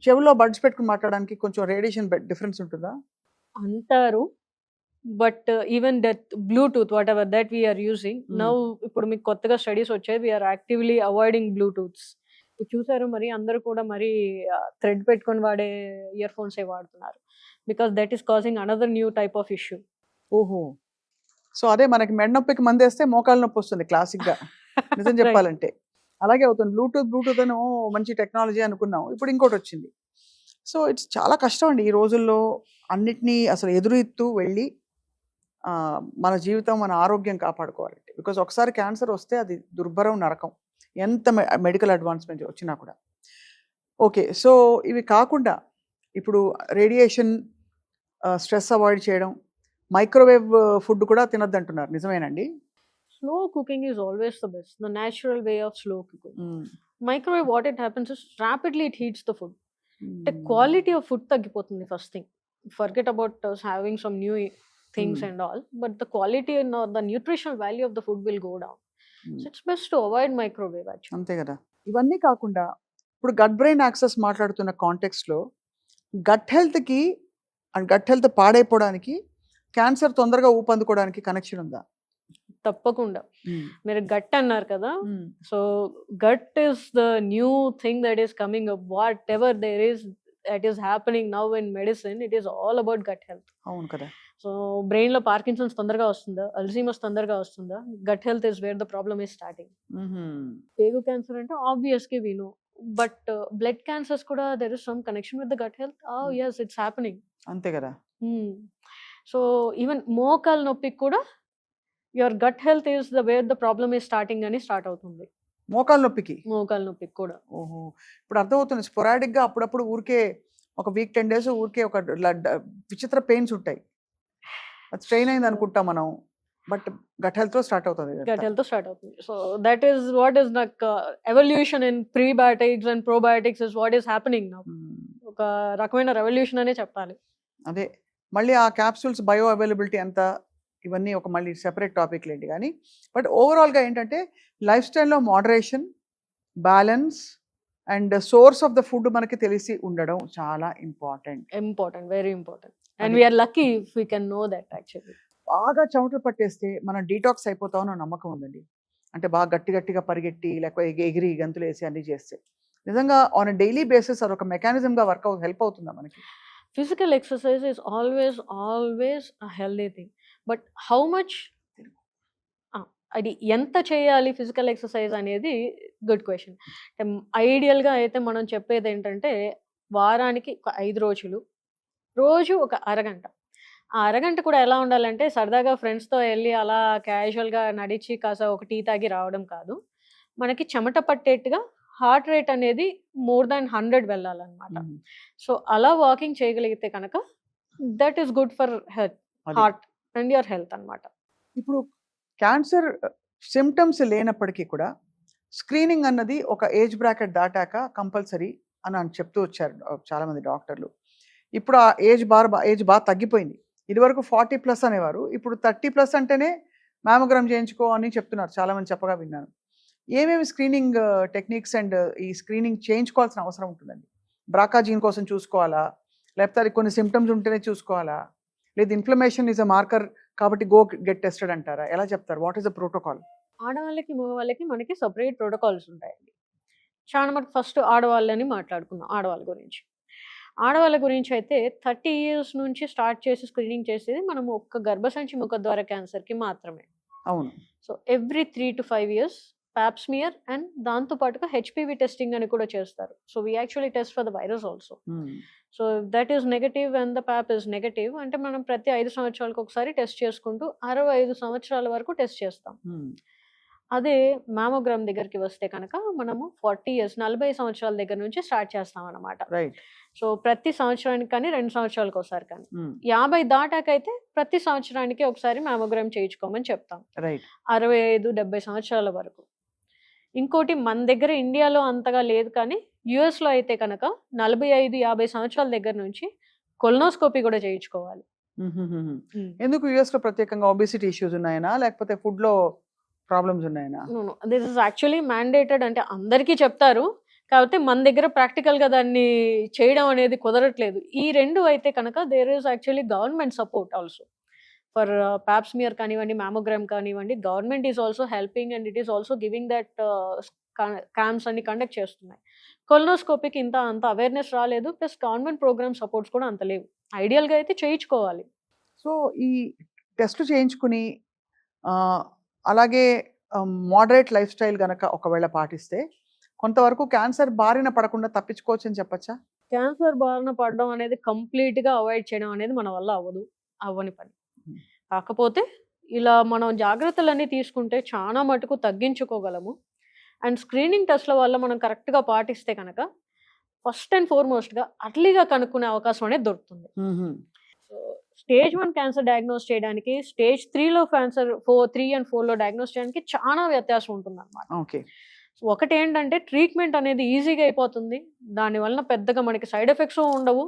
[SPEAKER 1] చెవిలో బడ్స్ పెట్టుకుని మాట్లాడడానికి కొంచెం రేడియేషన్ డిఫరెన్స్ ఉంటుందా
[SPEAKER 2] అంటారు. But even that Bluetooth whatever that we are using now, ఇప్పుడు మీకు కొత్తగా స్టడీస్ వచ్చాయి, వీఆర్ యాక్టివ్లీ అవాయిడింగ్ బ్లూటూత్స్. ఇప్పుడు చూసారు మరి అందరూ కూడా మరి థ్రెడ్ పెట్టుకొని వాడే ఇయర్ ఫోన్స్ ఏ వాడుతున్నారు, because that is causing another new type of issue.
[SPEAKER 1] ఓహో, సో అదే మనకి మెడ నొప్పికి మందేస్తే మోకాలు నొప్పి వస్తుంది క్లాసిక్ గా, నిజం చెప్పాలంటే అలాగే అవుతుంది. బ్లూటూత్ అని మంచి టెక్నాలజీ అనుకున్నాం, ఇప్పుడు ఇంకోటి వచ్చింది. సో ఇట్స్ చాలా కష్టం అండి ఈ రోజుల్లో అన్నిటినీ అసలు ఎదురుతూ వెళ్ళి మన జీవితం, మన ఆరోగ్యం కాపాడుకోవాలంటే. బికాజ్ ఒకసారి క్యాన్సర్ వస్తే అది దుర్భరం, నరకం, ఎంత మెడికల్ అడ్వాన్స్మెంట్ వచ్చినా కూడా. ఓకే, సో ఇవి కాకుండా ఇప్పుడు రేడియేషన్, స్ట్రెస్ అవాయిడ్ చేయడం, మైక్రోవేవ్ ఫుడ్ కూడా తినద్దు అంటున్నారు, నిజమేనండి?
[SPEAKER 2] Slow cooking is always the best, the natural way of slow cooking. Microwave what it happens is rapidly it heats the food. అంటే క్వాలిటీ ఆఫ్ ఫుడ్ తగ్గిపోతుంది. First thing, forget about having some new things and all, but the quality and the nutritional value of the food will go down. So it's best to avoid microwave actually.
[SPEAKER 1] అంతే కదా. ఇవన్నీ కాకుండా ఇప్పుడు gut brain axis మాట్లాడుతున్న context లో gut health కి and gut health పాడైపోవడానికి, cancer తొందరగా ఊపందుకోవడానికి కనెక్షన్ ఉందా?
[SPEAKER 2] తప్పకుండా. మీరు గట్ అన్నారు కదా, so gut is the new thing that is coming up. Whatever there is that is happening now in medicine, it is all about gut health.
[SPEAKER 1] అవును కదా.
[SPEAKER 2] సో బ్రెయిన్ లో పార్కిన్సన్స్ తొందరగా వస్తుందా, అల్జీమర్స్ తొందరగా వస్తుందా, gut health is where the problem is starting. పేగు cancer అంటే obvious గా we know, but blood cancers కూడా there is some connection with the gut health. yes it's happening.
[SPEAKER 1] అంతే కదా.
[SPEAKER 2] సో ఈవెన్ మోకాలు నొప్పికి కూడా your gut health is the where the problem is starting అని స్టార్ట్ అవుతుంది.
[SPEAKER 1] మోకాలు నొప్పికి
[SPEAKER 2] కూడా.
[SPEAKER 1] ఓహో, ఇప్పుడు అర్థమవుతుంది. స్పొరాడిక్ గా అప్పుడప్పుడు ఊరికే ఒక వీక్ 10 days ఊరికే ఒక విచిత్ర పెయిన్స్ ఉంటాయి. అది స్ట్రెయిన్ అయింది అనుకుంటాం మనం, బట్ గట్ హెల్త్ తో స్టార్ట్ అవుతుంది.
[SPEAKER 2] గట్ హెల్త్ స్టార్ట్ అవుతుంది. So that is what is నాకు evolution in prebiotics and probiotics is what is happening now. ఒక రకమైన రెవల్యూషన్ అనే చెప్పాలి.
[SPEAKER 1] అదే మళ్ళీ ఆ క్యాప్సూల్స్ బయో అవైలబిలిటీ ఎంత, ఇవన్నీ ఒక మళ్ళీ సెపరేట్ టాపిక్ లేండి. కానీ బట్ ఓవరాల్గా ఏంటంటే లైఫ్ స్టైల్లో moderation, balance and source of the food మనకి తెలిసి ఉండడం చాలా important,
[SPEAKER 2] very important. And we are lucky if we can know that. Actually
[SPEAKER 1] బాగా చెమటలు పట్టేస్తే మనం డీటాక్స్ అయిపోతామని నమ్మకం ఉందండి. అంటే బాగా గట్టిగా పరిగెట్టి లేకపోతే ఎగిరి గంతులు వేసి అన్ని చేస్తే నిజంగా ఆన్ అ డైలీ బేసిస్ అది ఒక మెకానిజంగా హెల్ప్ అవుతుందా మనకి?
[SPEAKER 2] Physical exercise is always a healthy thing. But how much, అది ఎంత చేయాలి ఫిజికల్ ఎక్సర్సైజ్ అనేది గుడ్ క్వశ్చన్. ఐడియల్గా అయితే మనం చెప్పేది ఏంటంటే వారానికి ఒక 5 రోజులు, రోజు ఒక అరగంట. ఆ అరగంట కూడా ఎలా ఉండాలంటే సరదాగా ఫ్రెండ్స్తో వెళ్ళి అలా క్యాజువల్గా నడిచి కాస్త ఒక టీ తాగి రావడం కాదు. మనకి చెమట పట్టేట్టుగా హార్ట్ రేట్ అనేది more than 100 వెళ్ళాలన్నమాట. సో అలా వాకింగ్ చేయగలిగితే కనుక that is good for heart and your health అన్నమాట.
[SPEAKER 1] ఇప్పుడు క్యాన్సర్ సిమ్టమ్స్ లేనప్పటికీ కూడా స్క్రీనింగ్ అన్నది ఒక ఏజ్ బ్రాకెట్ దాటాక కంపల్సరీ అని చెప్తూ వచ్చారు చాలామంది డాక్టర్లు. ఇప్పుడు ఆ ఏజ్ బాగా తగ్గిపోయింది. ఇదివరకు 40+ అనేవారు, ఇప్పుడు 30+ అంటేనే మ్యామోగ్రామ్ చేయించుకో అని చెప్తున్నారు, చాలామంది చెప్పగా విన్నాను. ఏమేమి స్క్రీనింగ్ టెక్నిక్స్ అండ్ ఈ స్క్రీనింగ్ చేయించుకోవాల్సిన అవసరం ఉంటుందండి? బ్రాకా జీన్ కోసం చూసుకోవాలా, లేకపోతే అది కొన్ని సిమ్టమ్స్ ఉంటేనే చూసుకోవాలా, లేదు ఇన్ఫ్లమేషన్ ఈజ్ అ మార్కర్ కాబట్టి గో గెట్ టెస్టెడ్ అంటారా? ఎలా చెప్తారు? What is the protocol?
[SPEAKER 2] ఆడవాళ్ళకి మగవాళ్ళకి మనకి సపరేట్ ప్రోటోకాల్స్ ఉంటాయండి. చాలా మటుకు ఫస్ట్ ఆడవాళ్ళని మాట్లాడుకుందాం. ఆడవాళ్ళ గురించి అయితే 30 years నుంచి స్టార్ట్ చేసి స్క్రీనింగ్ చేసేది మనం ఒక్క గర్భసంచి ముఖద్వార క్యాన్సర్కి మాత్రమే.
[SPEAKER 1] అవును.
[SPEAKER 2] So every 3 to 5 years Pap smear and దాంతో పాటుగా హెచ్పివి టెస్టింగ్ అని కూడా చేస్తారు. So we actually test for the virus also. So that is negative and the Pap is negative అంటే మనం ప్రతి 5 సంవత్సరాలకు ఒకసారి టెస్ట్ చేసుకుంటూ 65 సంవత్సరాల వరకు టెస్ట్ చేస్తాం. అదే మ్యామోగ్రామ్ దగ్గరికి వస్తే కనుక మనము 40 years 40 సంవత్సరాల దగ్గర నుంచి స్టార్ట్ చేస్తాం అన్నమాట. సో ప్రతి సంవత్సరానికి కానీ 2 సంవత్సరాలకు ఒకసారి కానీ 50 దాటాకైతే ప్రతి సంవత్సరానికి ఒకసారి మ్యామోగ్రామ్ చేయించుకోమని చెప్తాం 65-70 సంవత్సరాల వరకు. ఇంకోటి మన దగ్గర ఇండియాలో అంతగా లేదు కానీ యుఎస్లో అయితే కనుక 45-50 సంవత్సరాల దగ్గర నుంచి కొలనోస్కోపీ కూడా చేయించుకోవాలి.
[SPEAKER 1] ఎందుకు యుఎస్ లో ప్రత్యేకంగా ఒబిసిటీ ఇష్యూస్ ఉన్నాయనా లేకపోతే ఫుడ్ లో ప్రాబ్లమ్స్ ఉన్నాయనా?
[SPEAKER 2] దిస్ ఇస్ యాక్చువల్లీ మ్యాండేటెడ్ అంటే అందరికీ చెప్తారు, కాకపోతే మన దగ్గర ప్రాక్టికల్గా దాన్ని చేయడం అనేది కుదరట్లేదు. ఈ రెండు అయితే కనుక there is actually government support also for pap smear కానివ్వండి, మ్యామోగ్రామ్ కానివ్వండి. Government is also helping and it is also giving that camps అన్ని కండక్ట్ చేస్తున్నాయి. కొలనోస్కోపీకి అంత అవేర్నెస్ రాలేదు, ప్లస్ గవర్నమెంట్ ప్రోగ్రామ్ సపోర్ట్స్ కూడా అంత లేవు. ఐడియల్గా అయితే చేయించుకోవాలి.
[SPEAKER 1] సో ఈ టెస్ట్లు చేయించుకుని అలాగే మోడరేట్ లైఫ్ స్టైల్ కనుక ఒకవేళ పాటిస్తే కొంతవరకు క్యాన్సర్ బారిన పడకుండా తప్పించుకోవచ్చు అని చెప్పచ్చా?
[SPEAKER 2] క్యాన్సర్ బారిన పడడం అనేది కంప్లీట్గా అవాయిడ్ చేయడం అనేది మన వల్ల అవ్వని పని. కాకపోతే ఇలా మనం జాగ్రత్తలన్నీ తీసుకుంటే చాలా మటుకు తగ్గించుకోగలము. అండ్ స్క్రీనింగ్ టెస్ట్ల వల్ల మనం కరెక్ట్గా పాటిస్తే కనుక ఫస్ట్ అండ్ ఫార్మోస్ట్గా అర్లీగా కనుక్కునే అవకాశం అనేది దొరుకుతుంది. సో స్టేజ్ 1 క్యాన్సర్ డయాగ్నోస్ చేయడానికి స్టేజ్ 3లో క్యాన్సర్ 3 and 4లో డయాగ్నోస్ చేయడానికి చాలా వ్యత్యాసం ఉంటుంది అన్నమాట. సో ఒకటి ఏంటంటే ట్రీట్మెంట్ అనేది ఈజీగా అయిపోతుంది, దానివల్ల పెద్దగా మనకి సైడ్ ఎఫెక్ట్స్ ఉండవు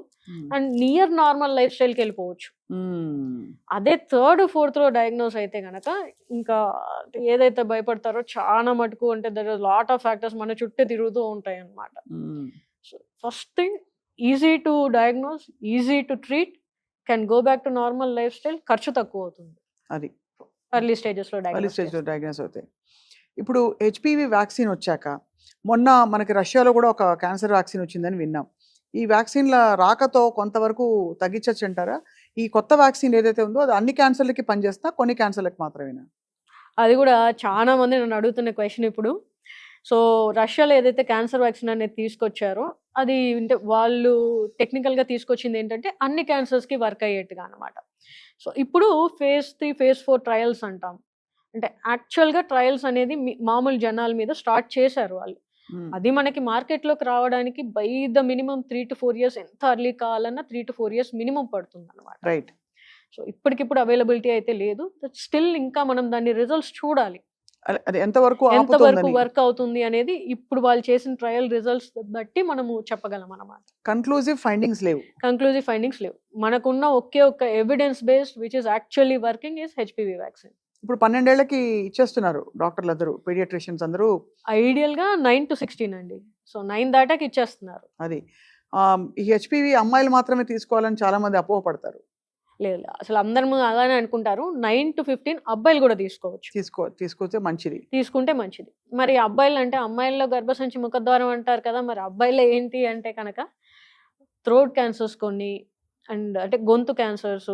[SPEAKER 2] అండ్ నియర్ నార్మల్ లైఫ్ స్టైల్కి వెళ్ళిపోవచ్చు. అదే 3rd, 4thలో డయాగ్నోస్ అయితే కనుక ఇంకా ఏదైతే భయపడతారో చాలా మటుకు అంటే there is lot of factors మన చుట్టూ తిరుగుతూ ఉంటాయి అన్నమాట. So first thing easy to diagnose, easy to treat, can go back to normal lifestyle, ఖర్చు తక్కువ అవుతుంది. అది ఎర్లీ స్టేజెస్లో
[SPEAKER 1] డయాగ్నోస్ అవుతాయి. ఇప్పుడు హెచ్పివి వ్యాక్సిన్ వచ్చాక మొన్న మనకి రష్యాలో కూడా ఒక క్యాన్సర్ వ్యాక్సిన్ వచ్చిందని విన్నాం. ఈ వ్యాక్సిన్ల రాకతో కొంతవరకు తగ్గించచ్చు అంటారా? ఈ కొత్త వ్యాక్సిన్ ఏదైతే ఉందో అది అన్ని క్యాన్సర్లకి పనిచేస్తా, కొన్ని క్యాన్సర్లకి మాత్రమేనా?
[SPEAKER 2] అది కూడా చాలా మంది నన్ను అడుగుతున్న క్వశ్చన్ ఇప్పుడు. సో రష్యాలో ఏదైతే క్యాన్సర్ వ్యాక్సిన్ అనేది తీసుకొచ్చారో అది అంటే వాళ్ళు టెక్నికల్గా తీసుకొచ్చింది ఏంటంటే అన్ని క్యాన్సర్స్కి వర్క్ అయ్యేట్టుగా అనమాట. సో ఇప్పుడు phase 3, phase 4 ట్రయల్స్ అంటాం. అంటే యాక్చువల్గా ట్రయల్స్ అనేది మామూలు జనాల మీద స్టార్ట్ చేశారు వాళ్ళు. అది మనకి మార్కెట్లోకి రావడానికి by the minimum 3 to 4 years, ఎంత అర్లీ కావాలన్నా 3 to 4 years మినిమం పడుతుంది అనమాట.
[SPEAKER 1] రైట్.
[SPEAKER 2] సో ఇప్పటికిప్పుడు అవైలబిలిటీ అయితే లేదు, స్టిల్ ఇంకా మనం దాని రిజల్ట్స్ చూడాలి,
[SPEAKER 1] అది ఎంతవరకు
[SPEAKER 2] వర్క్ అవుతుంది అనేది ఇప్పుడు వాళ్ళు చేసిన ట్రయల్ రిజల్ట్స్ బట్టి మనము చెప్పగలం అన్నమాట.
[SPEAKER 1] కన్క్లూజివ్ ఫైండింగ్స్ లేవు. మనకున్న ఒకే ఒక్క evidence based which is actually working is HPV vaccine. ఇప్పుడు 12 ఏళ్లకి ఇచ్చేస్తున్నారు డాక్టర్లు అందరూ, పీడియాట్రిషియన్స్ అందరూ.
[SPEAKER 2] ఐడియల్ గా 9 to 16 అండి. సో 9 దాటాకి ఇచ్చేస్తున్నారు.
[SPEAKER 1] అది ఈ హెచ్పివి అమ్మాయిలు మాత్రమే తీసుకోవాలని చాలా మంది అపోహపడతారు.
[SPEAKER 2] లేదు, అసలు అందరూ అలానే అనుకుంటారు. 9 to 15 అబ్బాయిలు కూడా తీసుకోవచ్చు.
[SPEAKER 1] తీసుకుంటే మంచిది.
[SPEAKER 2] మరి అబ్బాయిలు అంటే అమ్మాయిల్లో గర్భసంచి ముఖద్వారం అంటారు కదా, మరి అబ్బాయిలో ఏంటి అంటే కనుక థ్రోట్ క్యాన్సర్స్ కొన్ని, అండ్ అంటే గొంతు క్యాన్సర్స్,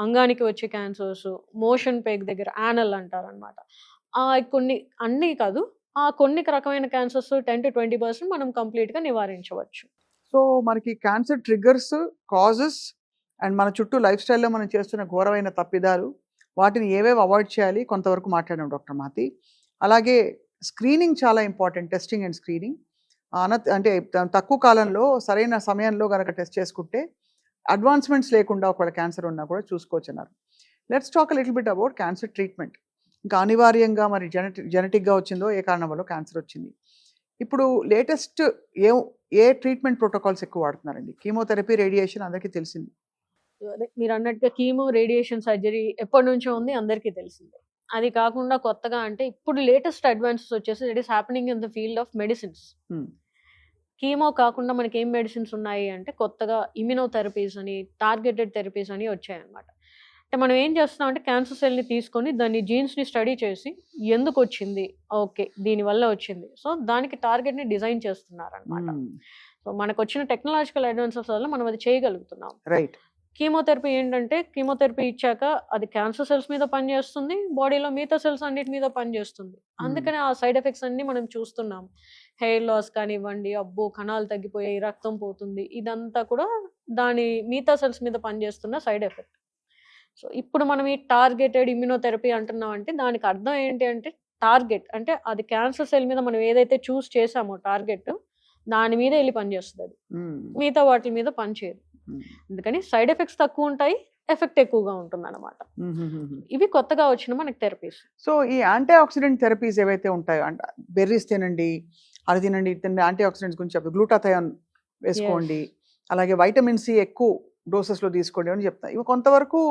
[SPEAKER 2] అంగానికి వచ్చే క్యాన్సర్స్, మోషన్ పేగ్ దగ్గర యానల్ అంటారు అనమాట. కొన్ని అన్నీ కాదు, కొన్ని రకమైన క్యాన్సర్స్ 10 to 20% మనం కంప్లీట్ గా నివారించవచ్చు.
[SPEAKER 1] సో మనకి క్యాన్సర్ ట్రిగ్గర్స్, కాజెస్ అండ్ మన చుట్టూ లైఫ్ స్టైల్లో మనం చేస్తున్న ఘోరమైన తప్పిదాలు, వాటిని ఏవేవి అవాయిడ్ చేయాలి కొంతవరకు మాట్లాడాం డాక్టర్ మాతి. అలాగే స్క్రీనింగ్ చాలా ఇంపార్టెంట్, టెస్టింగ్ అండ్ స్క్రీనింగ్. అంటే తక్కువ కాలంలో సరైన సమయంలో కనుక టెస్ట్ చేసుకుంటే అడ్వాన్స్మెంట్స్ లేకుండా ఒకవేళ క్యాన్సర్ ఉన్నా కూడా చూసుకోవచ్చు అన్నారు. Let's talk little bit about cancer treatment. ఇంకా అనివార్యంగా మరి జెనెటిక్గా వచ్చిందో, ఏ కారణం వల్ల క్యాన్సర్ వచ్చింది. ఇప్పుడు లేటెస్ట్ ఏ ట్రీట్మెంట్ ప్రోటోకాల్స్ ఎక్కువ వాడుతున్నారండి? కీమోథెరపీ, రేడియేషన్ అందరికీ తెలిసింది.
[SPEAKER 2] మీరు అన్నట్టుగా కీమో, రేడియేషన్, సర్జరీ ఎప్పటి నుంచో ఉంది, అందరికీ తెలిసిందే. అది కాకుండా కొత్తగా అంటే ఇప్పుడు లేటెస్ట్ అడ్వాన్సెస్ వచ్చేసి it is happening in the field of medicines. Chemo కాకుండా మనకి ఏం మెడిసిన్స్ ఉన్నాయి అంటే కొత్తగా ఇమ్యునోథెరపీస్ అని, టార్గెటెడ్ థెరపీస్ అని వచ్చాయన్నమాట. అంటే మనం ఏం చేస్తున్నాం అంటే క్యాన్సర్ సెల్ని తీసుకొని దాన్ని జీన్స్ని స్టడీ చేసి ఎందుకు వచ్చింది, ఓకే దీనివల్ల వచ్చింది, సో దానికి టార్గెట్ని డిజైన్ చేస్తున్నారు అనమాట. సో మనకు వచ్చిన టెక్నాలజికల్ అడ్వాన్సెస్ వల్ల మనం అది చేయగలుగుతున్నాం.
[SPEAKER 1] రైట్.
[SPEAKER 2] కీమోథెరపీ ఏంటంటే కీమోథెరపీ ఇచ్చాక అది క్యాన్సర్ సెల్స్ మీద పనిచేస్తుంది, బాడీలో మిగతా సెల్స్ అన్నిటి మీద పనిచేస్తుంది. అందుకనే ఆ సైడ్ ఎఫెక్ట్స్ అన్ని మనం చూస్తున్నాం. హెయిర్ లాస్ కానివ్వండి, అబ్బో కణాలు తగ్గిపోయాయి, రక్తం పోతుంది, ఇదంతా కూడా దాని మిగతా సెల్స్ మీద పనిచేస్తున్న సైడ్ ఎఫెక్ట్. సో ఇప్పుడు మనం ఈ టార్గెటెడ్ ఇమ్యునోథెరపీ అంటున్నాం అంటే దానికి అర్థం ఏంటి అంటే టార్గెట్ అంటే అది క్యాన్సర్ సెల్ మీద మనం ఏదైతే చూస్ చేసామో టార్గెట్, దాని మీద వెళ్ళి పనిచేస్తుంది, అది మిగతా వాటి మీద పనిచేయదు. అందుకని సైడ్ ఎఫెక్ట్స్ తక్కువ ఉంటాయి, ఎఫెక్ట్ ఎక్కువగా ఉంటుంది అన్నమాట. ఇవి కొత్తగా వచ్చిన మనకి థెరపీస్.
[SPEAKER 1] సో ఈ యాంటీ ఆక్సిడెంట్ థెరపీస్ ఏవైతే ఉంటాయో, అంటే బెర్రీస్ తినండి, అది తినండి, యాంటీ ఆక్సిడెంట్స్ గురించి చెప్తారు, గ్లూటాథయోన్ వేసుకోండి, అలాగే వైటమిన్ సి ఎక్కువ డోసెస్లో తీసుకోండి అని చెప్తాయి. ఇవి కొంతవరకు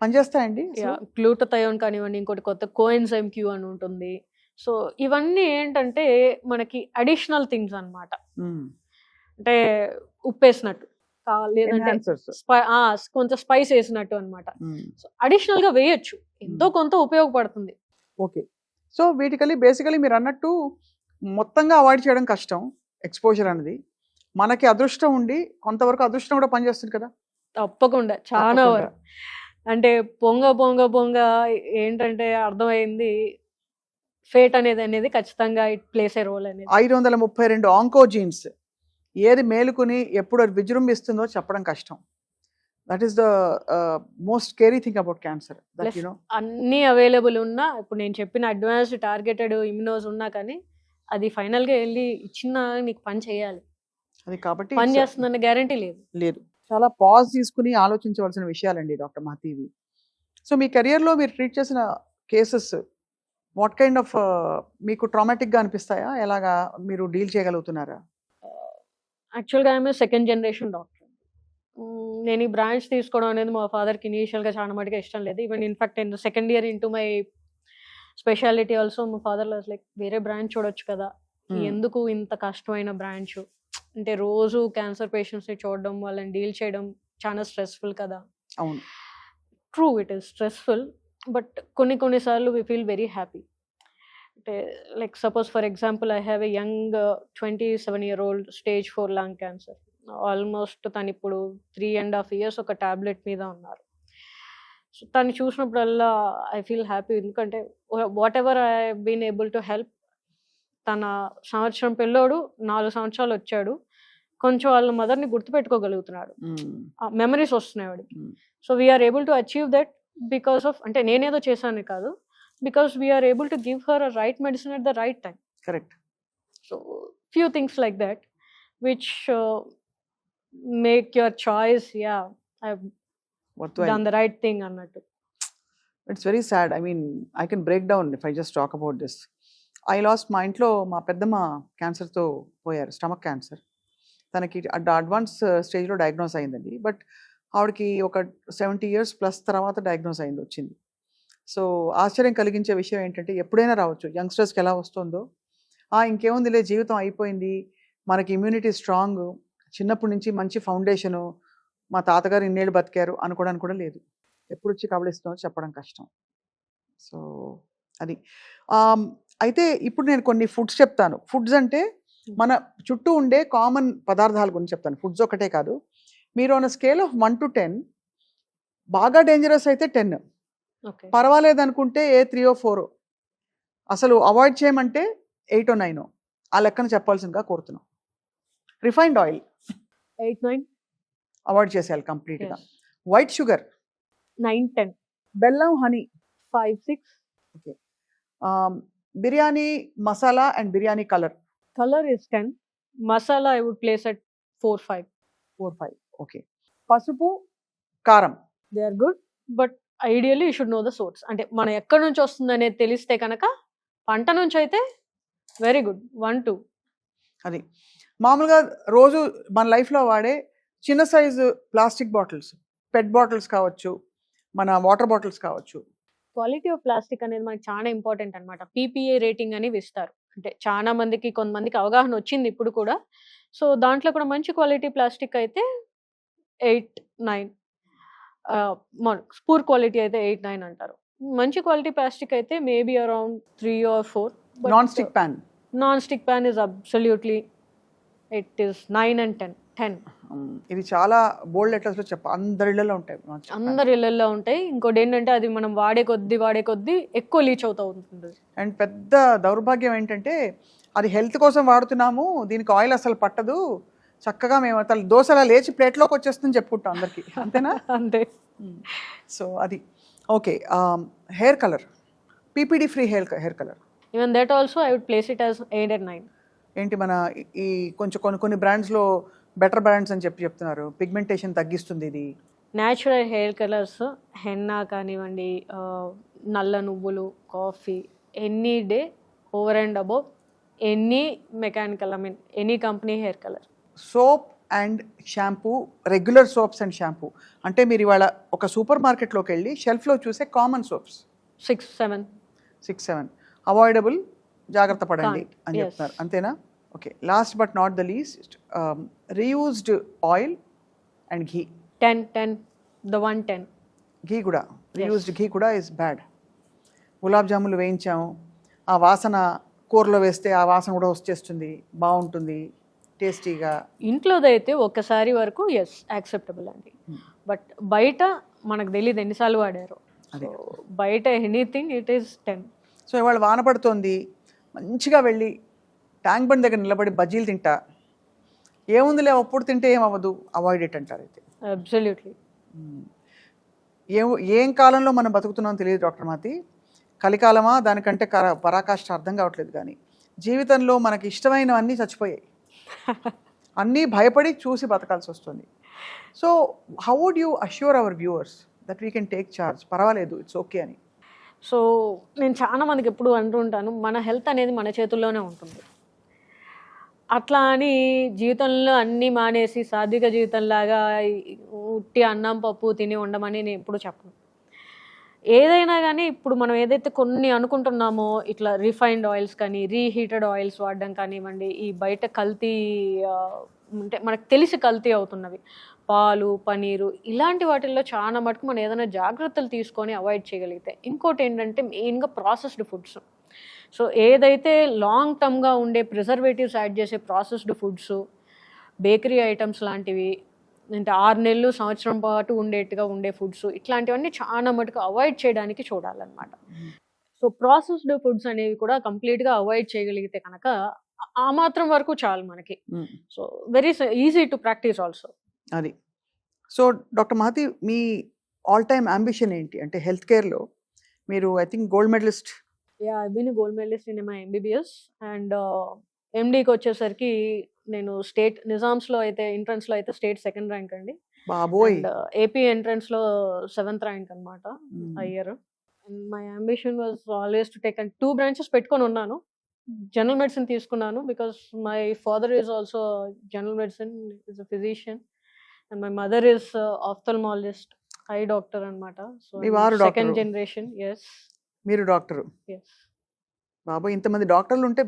[SPEAKER 1] పనిచేస్తాయండి.
[SPEAKER 2] గ్లూటాథయోన్ కానివ్వండి, ఇంకోటి కొత్త కోఎన్జైమ్ క్యూ అని ఉంటుంది. సో ఇవన్నీ ఏంటంటే మనకి అడిషనల్ థింగ్స్ అన్నమాట. అంటే ఉప్పు వేసినట్టు, లేదంటే కొంచెం స్పైస్ వేసినట్టు అనమాట. సో అడిషనల్ గా వేయొచ్చు, ఎంతో కొంత ఉపయోగపడుతుంది.
[SPEAKER 1] ఓకే. సో వీటికల్లి బేసికలీ మీరు అన్నట్టు మొత్తంగా అవాయిడ్ చేయడం కష్టం, ఎక్స్పోజర్ అనేది. మనకి అదృష్టం ఉండి కొంతవరకు అదృష్టం కూడా పనిచేస్తుంది కదా.
[SPEAKER 2] తప్పకుండా, చాలా వరకు. అంటే పొంగ ఏంటంటే అర్థమైంది, ఫేట్ అనేది ఖచ్చితంగా ఇట్ ప్లేస్ ఏ రోల్ అనేది.
[SPEAKER 1] 532 ఆంకోజీన్స్ ఏది మేలుకుని ఎప్పుడు అది విజృంభిస్తుందో చెప్పడం కష్టం. That is the most scary thing about cancer.
[SPEAKER 2] అన్ని అవైలబుల్ ఉన్నా, ఇప్పుడు నేను చెప్పిన అడ్వాన్స్డ్ టార్గెటెడ్ ఇమ్యునోస్ ఉన్నా కానీ అది ఫైనల్ గా వెళ్ళి ఇచ్చిన నీకు పని చేయాలి,
[SPEAKER 1] అది కాబట్టి
[SPEAKER 2] పని చేస్తుందన్న గ్యారంటీ లేదు.
[SPEAKER 1] చాలా పాజ్ తీసుకుని ఆలోచించవలసిన విషయాలండి డాక్టర్ మాతీవి. సో మీ కెరియర్లో మీరు ట్రీట్ చేసిన కేసెస్ వాట్ కైండ్ ఆఫ్ మీకు ట్రామాటిక్గా అనిపిస్తాయా? ఎలాగా మీరు డీల్ చేయగలుగుతున్నారా?
[SPEAKER 2] యాక్చువల్గా ఆమె సెకండ్ జనరేషన్ డాక్టర్. నేను ఈ బ్రాంచ్ తీసుకోవడం అనేది మా ఫాదర్కి ఇనీషియల్గా చాలా మటుగా ఇష్టం లేదు. Even in fact in second year into my speciality also మా ఫాదర్ లైక్ వేరే బ్రాంచ్ చూడొచ్చు కదా, ఎందుకు ఇంత కష్టమైన బ్రాంచ్, అంటే రోజు క్యాన్సర్ పేషెంట్స్ని చూడడం, వాళ్ళని డీల్ చేయడం చాలా స్ట్రెస్ఫుల్ కదా.
[SPEAKER 1] అవును,
[SPEAKER 2] true, it is stressful, but కొన్నిసార్లు వీ ఫీల్ వెరీ హ్యాపీ. అంటే like suppose for example I have a young 27-year-old stage 4 lung cancer. Almost తను ఇప్పుడు 3.5 years ఒక టాబ్లెట్ మీద ఉన్నారు. సో తను చూసినప్పుడల్లా ఐ ఫీల్ హ్యాపీ, ఎందుకంటే whatever I been able to help. తన సంవత్సరం పిల్లోడు 4 సంవత్సరాలు వచ్చాడు, కొంచెం వాళ్ళ మదర్ని గుర్తుపెట్టుకోగలుగుతున్నాడు, మెమరీస్ వస్తున్నాయి వాడికి. So we are able to achieve that because of, అంటే నేనేదో చేశాను కాదు, because we are able to give her a right medicine at the right time.
[SPEAKER 1] Correct.
[SPEAKER 2] So few things like that, which make your choice. Yeah, I've
[SPEAKER 1] worthwhile.
[SPEAKER 2] done the right thing అన్నట్టు.
[SPEAKER 1] It's very sad. I mean, I can break down if I just talk about this. I lost మా ఇంట్లో మా పెద్దమ్మ క్యాన్సర్తో పోయారు, stomach cancer. తనకి advance స్టేజ్లో diagnose అయిందండి. బట్ ఆవిడకి ఒక 70 years ప్లస్ తర్వాత డయాగ్నోస్ అయింది, వచ్చింది. సో ఆశ్చర్యం కలిగించే విషయం ఏంటంటే ఎప్పుడైనా రావచ్చు, యంగ్స్టర్స్కి ఎలా వస్తుందో. ఇంకేముందిలే, జీవితం అయిపోయింది, మనకి ఇమ్యూనిటీ స్ట్రాంగ్, చిన్నప్పటి నుంచి మంచి ఫౌండేషను, మా తాతగారు ఇన్నేళ్ళు బతికారు అనుకోవడానికి కూడా లేదు. ఎప్పుడు వచ్చి కబళిస్తుందో చెప్పడం కష్టం. సో అది అయితే ఇప్పుడు నేను కొన్ని ఫుడ్స్ చెప్తాను. ఫుడ్స్ అంటే మన చుట్టూ ఉండే కామన్ పదార్థాల గురించి చెప్తాను. ఫుడ్స్ ఒకటే కాదు. మీరు ఆన్ స్కేల్ ఆఫ్ 1 to 10, బాగా డేంజరస్ అయితే 10,
[SPEAKER 2] Okay.
[SPEAKER 1] పర్వాలేదు అనుకుంటే ఏ 3 or 4, అసలు అవాయిడ్ చేయమంటే 8 or 9, ఆ లెక్కన చెప్పాల్సిందిగా కోరుతున్నాం. Refined oil
[SPEAKER 2] 8, 9.
[SPEAKER 1] అవాయిడ్ చేసేయాలి కంప్లీట్గా.
[SPEAKER 2] Yes.
[SPEAKER 1] White sugar,
[SPEAKER 2] 9, 10.
[SPEAKER 1] బెల్లం, honey,
[SPEAKER 2] 5, 6.
[SPEAKER 1] Okay. Biryani masala and biryani colour,
[SPEAKER 2] Color is 10. Masala I would place at 4, 5.
[SPEAKER 1] 4, 5. Okay. పసుపు, కారం,
[SPEAKER 2] They are good, but ideally you should know the source. అంటే మనం ఎక్కడి నుంచి వస్తుంది అనేది తెలిస్తే కనుక పంట నుంచి అయితే వెరీ గుడ్. 1, 2.
[SPEAKER 1] అది మామూలుగా రోజు మన లైఫ్లో వాడే చిన్న సైజు ప్లాస్టిక్ బాటిల్స్, పెట్ బాటిల్స్ కావచ్చు, మన వాటర్ బాటిల్స్ కావచ్చు.
[SPEAKER 2] క్వాలిటీ ఆఫ్ ప్లాస్టిక్ అనేది మనకి చాలా ఇంపార్టెంట్ అనమాట. పీపీఏ రేటింగ్ అని ఇస్తారు. అంటే చాలా మందికి, కొంతమందికి అవగాహన వచ్చింది ఇప్పుడు కూడా. సో దాంట్లో కూడా మంచి క్వాలిటీ ప్లాస్టిక్ అయితే 8, 9. పూర్ క్వాలిటీ అయితే 8, 9 అంటారు. మంచి క్వాలిటీ ప్లాస్టిక్ అయితే maybe around 3 or 4.
[SPEAKER 1] Non stick pan,
[SPEAKER 2] non stick pan is absolutely, it is 9 and 10.
[SPEAKER 1] ఇది చాలా బోల్డ్ లెటర్స్లో అందరి ఇళ్లలో ఉంటాయి,
[SPEAKER 2] అందరి ఇళ్ళల్లో ఉంటాయి. ఇంకోటి ఏంటంటే అది మనం వాడే కొద్దీ ఎక్కువ లీచ్ అవుతూ ఉంటుంది.
[SPEAKER 1] అండ్ పెద్ద దౌర్భాగ్యం ఏంటంటే అది హెల్త్ కోసం వాడుతున్నాము, దీనికి ఆయిల్ అసలు పట్టదు, చక్కగా మేము అసలు దోశ అలా లేచి ప్లేట్లోకి వచ్చేస్తుందని చెప్పుకుంటాం అందరికీ, అంతేనా?
[SPEAKER 2] అంతే.
[SPEAKER 1] సో అది okay. Hair colour, PPD free hair colour,
[SPEAKER 2] even that also I would place it as 8 and 9.
[SPEAKER 1] ఏంటి మన ఈ కొంచెం కొన్ని బ్రాండ్స్లో బెటర్ బ్రాండ్స్ అని చెప్తున్నారు, పిగ్మెంటేషన్ తగ్గిస్తుంది ఇది.
[SPEAKER 2] న్యాచురల్ హెయిర్ కలర్స్, హెన్నా కానివ్వండి, నల్ల నువ్వులు, coffee, any day over and above any mechanical, I mean any company hair colour.
[SPEAKER 1] Soap and shampoo, regular soaps and shampoo అంటే మీరు ఇవాళ ఒక సూపర్ మార్కెట్లోకి వెళ్ళి షెల్ఫ్లో చూసే కామన్ సోప్స్
[SPEAKER 2] 6, 7
[SPEAKER 1] అవాయిడబుల్, జాగ్రత్త పడండి
[SPEAKER 2] Can't.
[SPEAKER 1] అని
[SPEAKER 2] Yes.
[SPEAKER 1] చెప్తున్నారు, అంతేనా? Okay. Last but not the least, reused oil and ghee.
[SPEAKER 2] 10, the 110.
[SPEAKER 1] ఘీ కూడా, రీయూజ్డ్ ఘీ కూడా ఇస్ బ్యాడ్. గులాబ్ జాములు వేయించాము, ఆ వాసన కూరలో వేస్తే ఆ వాసన కూడా వచ్చేస్తుంది, బాగుంటుంది టేస్టీగా.
[SPEAKER 2] ఇంట్లోదైతే ఒక్కసారి వరకు ఎస్ యాక్సెప్టబుల్ అండి. బట్ బయట మనకు తెలియదు ఎన్నిసార్లు వాడారు. బయట ఎనీథింగ్ ఇట్ ఈస్ 10.
[SPEAKER 1] సో ఇవాళ వాన పడుతోంది, మంచిగా వెళ్ళి ట్యాంక్ బండ్ దగ్గర నిలబడి బజ్జీలు తింటా, ఏముందిలే అప్పుడు తింటే ఏమవ్వదు, అవాయిడ్ ఇట్ అంటారు. అయితే
[SPEAKER 2] అబ్సల్యూట్లీ.
[SPEAKER 1] ఏం కాలంలో మనం బతుకుతున్నాం తెలియదు డాక్టర్ మాతి, కలికాలమా దానికంటే పరాకాష్ట అర్థం కావట్లేదు. కానీ జీవితంలో మనకి ఇష్టమైనవన్నీ చచ్చిపోయాయి, అన్నీ భయపడి చూసి బతకాల్సి వస్తుంది. So how would you assure our viewers that we can take charge, పర్వాలేదు ఇట్స్ ఓకే అని?
[SPEAKER 2] సో నేను చాలా మందికి ఎప్పుడు అంటుంటాను, మన హెల్త్ అనేది మన చేతుల్లోనే ఉంటుంది. అట్లా అని జీవితంలో అన్నీ మానేసి సాత్విక జీవితంలాగా ఉట్టి అన్నం పప్పు తిని ఉండమని నేను ఎప్పుడు చెప్పను. ఏదైనా కానీ ఇప్పుడు మనం ఏదైతే కొన్ని అనుకుంటున్నామో, ఇట్లా రిఫైన్డ్ ఆయిల్స్ కానీ రీహీటెడ్ ఆయిల్స్ వాడడం కానివ్వండి, ఈ బయట కల్తీ అంటే మనకు తెలిసి కల్తీ అవుతున్నవి, పాలు, పనీరు, ఇలాంటి వాటిల్లో చాలా మటుకు మనం ఏదైనా జాగ్రత్తలు తీసుకొని అవాయిడ్ చేయగలిగితే. ఇంకోటి ఏంటంటే మెయిన్గా ప్రాసెస్డ్ ఫుడ్స్. సో ఏదైతే లాంగ్ టర్మ్గా ఉండే ప్రిజర్వేటివ్స్ యాడ్ చేసే ప్రాసెస్డ్ ఫుడ్స్, బేకరీ ఐటమ్స్ లాంటివి, అంటే 6 నెలలు సంవత్సరం పాటు ఉండేట్టుగా ఉండే ఫుడ్స్, ఇట్లాంటివన్నీ చాలా మటుకు అవాయిడ్ చేయడానికి చూడాలన్నమాట. సో ప్రాసెస్డ్ ఫుడ్స్ అనేవి కూడా కంప్లీట్గా అవాయిడ్ చేయగలిగితే కనుక ఆ మాత్రం వరకు చాలు మనకి. So very easy to practise also.
[SPEAKER 1] అది. సో డాక్టర్ మహతి, మీ ఆల్ టైమ్ అంబిషన్ ఏంటి? అంటే హెల్త్ కేర్లో మీరు I think gold medallist.
[SPEAKER 2] Yeah, I've been a gold medalist in my MBBS and ఎండీకి వచ్చేసరికి నేను స్టేట్ నిజామ్స్లో అయితే ఎంట్రన్స్లో అయితే స్టేట్ 2nd ర్యాంక్ అండి.
[SPEAKER 1] బాబోయ్.
[SPEAKER 2] అండ్ ఏపీ ఎంట్రన్స్లో 7th ర్యాంక్ అనమాట ఆ year. And my ambition was always to take and 2 branches పెట్టుకొని ఉన్నాను. జనరల్ మెడిసిన్ తీసుకున్నాను because my father is also general medicine, is a physician, and my mother is ophthalmologist, I doctor అనమాట. So
[SPEAKER 1] మీ వారు
[SPEAKER 2] second
[SPEAKER 1] doctor?
[SPEAKER 2] Generation. Yes
[SPEAKER 1] మీరు doctor?
[SPEAKER 2] Yes.
[SPEAKER 1] బాబోయ్, ఇంతమంది డాక్టర్లు ఉంటే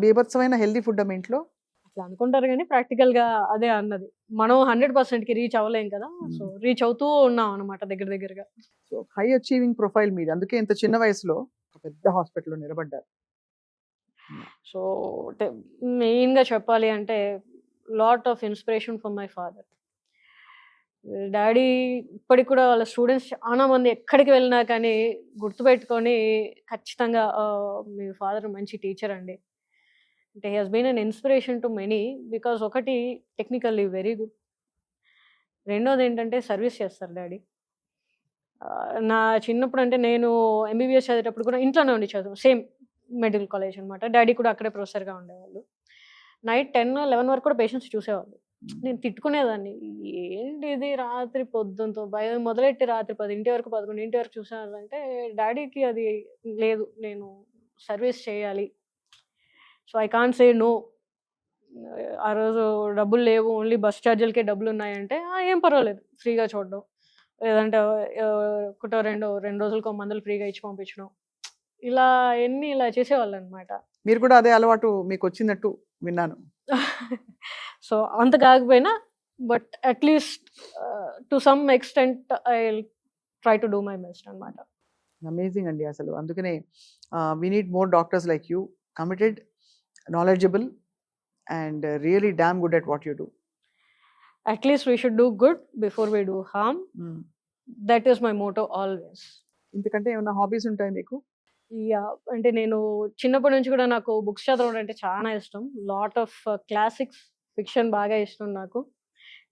[SPEAKER 1] బీభత్సమైన హెల్దీ ఫుడ్ ఇంట్లో.
[SPEAKER 2] అట్లా అనుకుంటారు కానీ ప్రాక్టికల్ గా అదే అన్నది. మనం 100% కి రీచ్ అవ్వలేం కదా. సో రీచ్ అవుతూ ఉన్నాం అనమాట దగ్గర దగ్గరగా.
[SPEAKER 1] సో హై అచీవింగ్ ప్రొఫైల్ మీది, అందుకే ఇంత చిన్న వయసులో ఒక పెద్ద హాస్పిటల్లో నిలబడ్డారు.
[SPEAKER 2] సో మెయిన్ గా చెప్పాలి అంటే lot of inspiration from my father. Daddy ఇప్పటికి కూడా వాళ్ళ స్టూడెంట్స్ చాలా మంది ఎక్కడికి వెళ్ళినా కానీ గుర్తుపెట్టుకొని ఖచ్చితంగా మీ ఫాదర్ మంచి టీచర్ అండి అంటే he has been an inspiration to many. Because ఒకటి టెక్నికల్లీ వెరీ గుడ్, రెండోది ఏంటంటే సర్వీస్ చేస్తారు డాడీ. నా చిన్నప్పుడు అంటే నేను ఎంబీబీఎస్ చదివేటప్పుడు కూడా ఇంట్లోనే ఉండి చదువు, సేమ్ మెడికల్ కాలేజ్ అనమాట. డాడీ కూడా అక్కడే ప్రొఫెసర్గా ఉండేవాళ్ళు. నైట్ 10-11 వరకు కూడా పేషెంట్స్ చూసేవాళ్ళు. నేను తిట్టుకునేదాన్ని, ఏంటి ఇది రాత్రి పొద్దునతో మొదలెట్టి రాత్రి 10 వరకు 11 వరకు చూసేవాళ్ళంటే డాడీకి అది లేదు, నేను సర్వీస్ చేయాలి. So I can't say no. ఆ రోజు డబ్బులు లేవు, ఓన్లీ బస్ ఛార్జీలకే డబ్బులు ఉన్నాయంటే ఏం పర్వాలేదు ఫ్రీగా చూడడం, లేదంటే ఒకటో రెండు రోజులకో మందులు ఫ్రీగా ఇచ్చి పంపించడం, ఇలా ఇలా చేసేవాళ్ళు అనమాట.
[SPEAKER 1] మీరు కూడా అదే అలవాటు మీకు వచ్చినట్టు విన్నాను.
[SPEAKER 2] సో అంత కాకపోయినా but at least to some extent I try to do my best అనమాట.
[SPEAKER 1] అమేజింగ్ అండి అసలు. అందుకనే we need more doctors like you, committed, knowledgeable, and really damn good at what you do.
[SPEAKER 2] At least we should do good before we do harm. That is my motto always.
[SPEAKER 1] ఇంతకంటే ఏమైనా hobbies ఉంటాయి మీకు?
[SPEAKER 2] Yeah, అంటే నేను చిన్నప్పటి నుంచి కూడా నాకు బుక్స్ చదవడం అంటే చాలా ఇష్టం. లాట్ ఆఫ్ క్లాసిక్స్, ఫిక్షన్ బాగా ఇష్టం నాకు.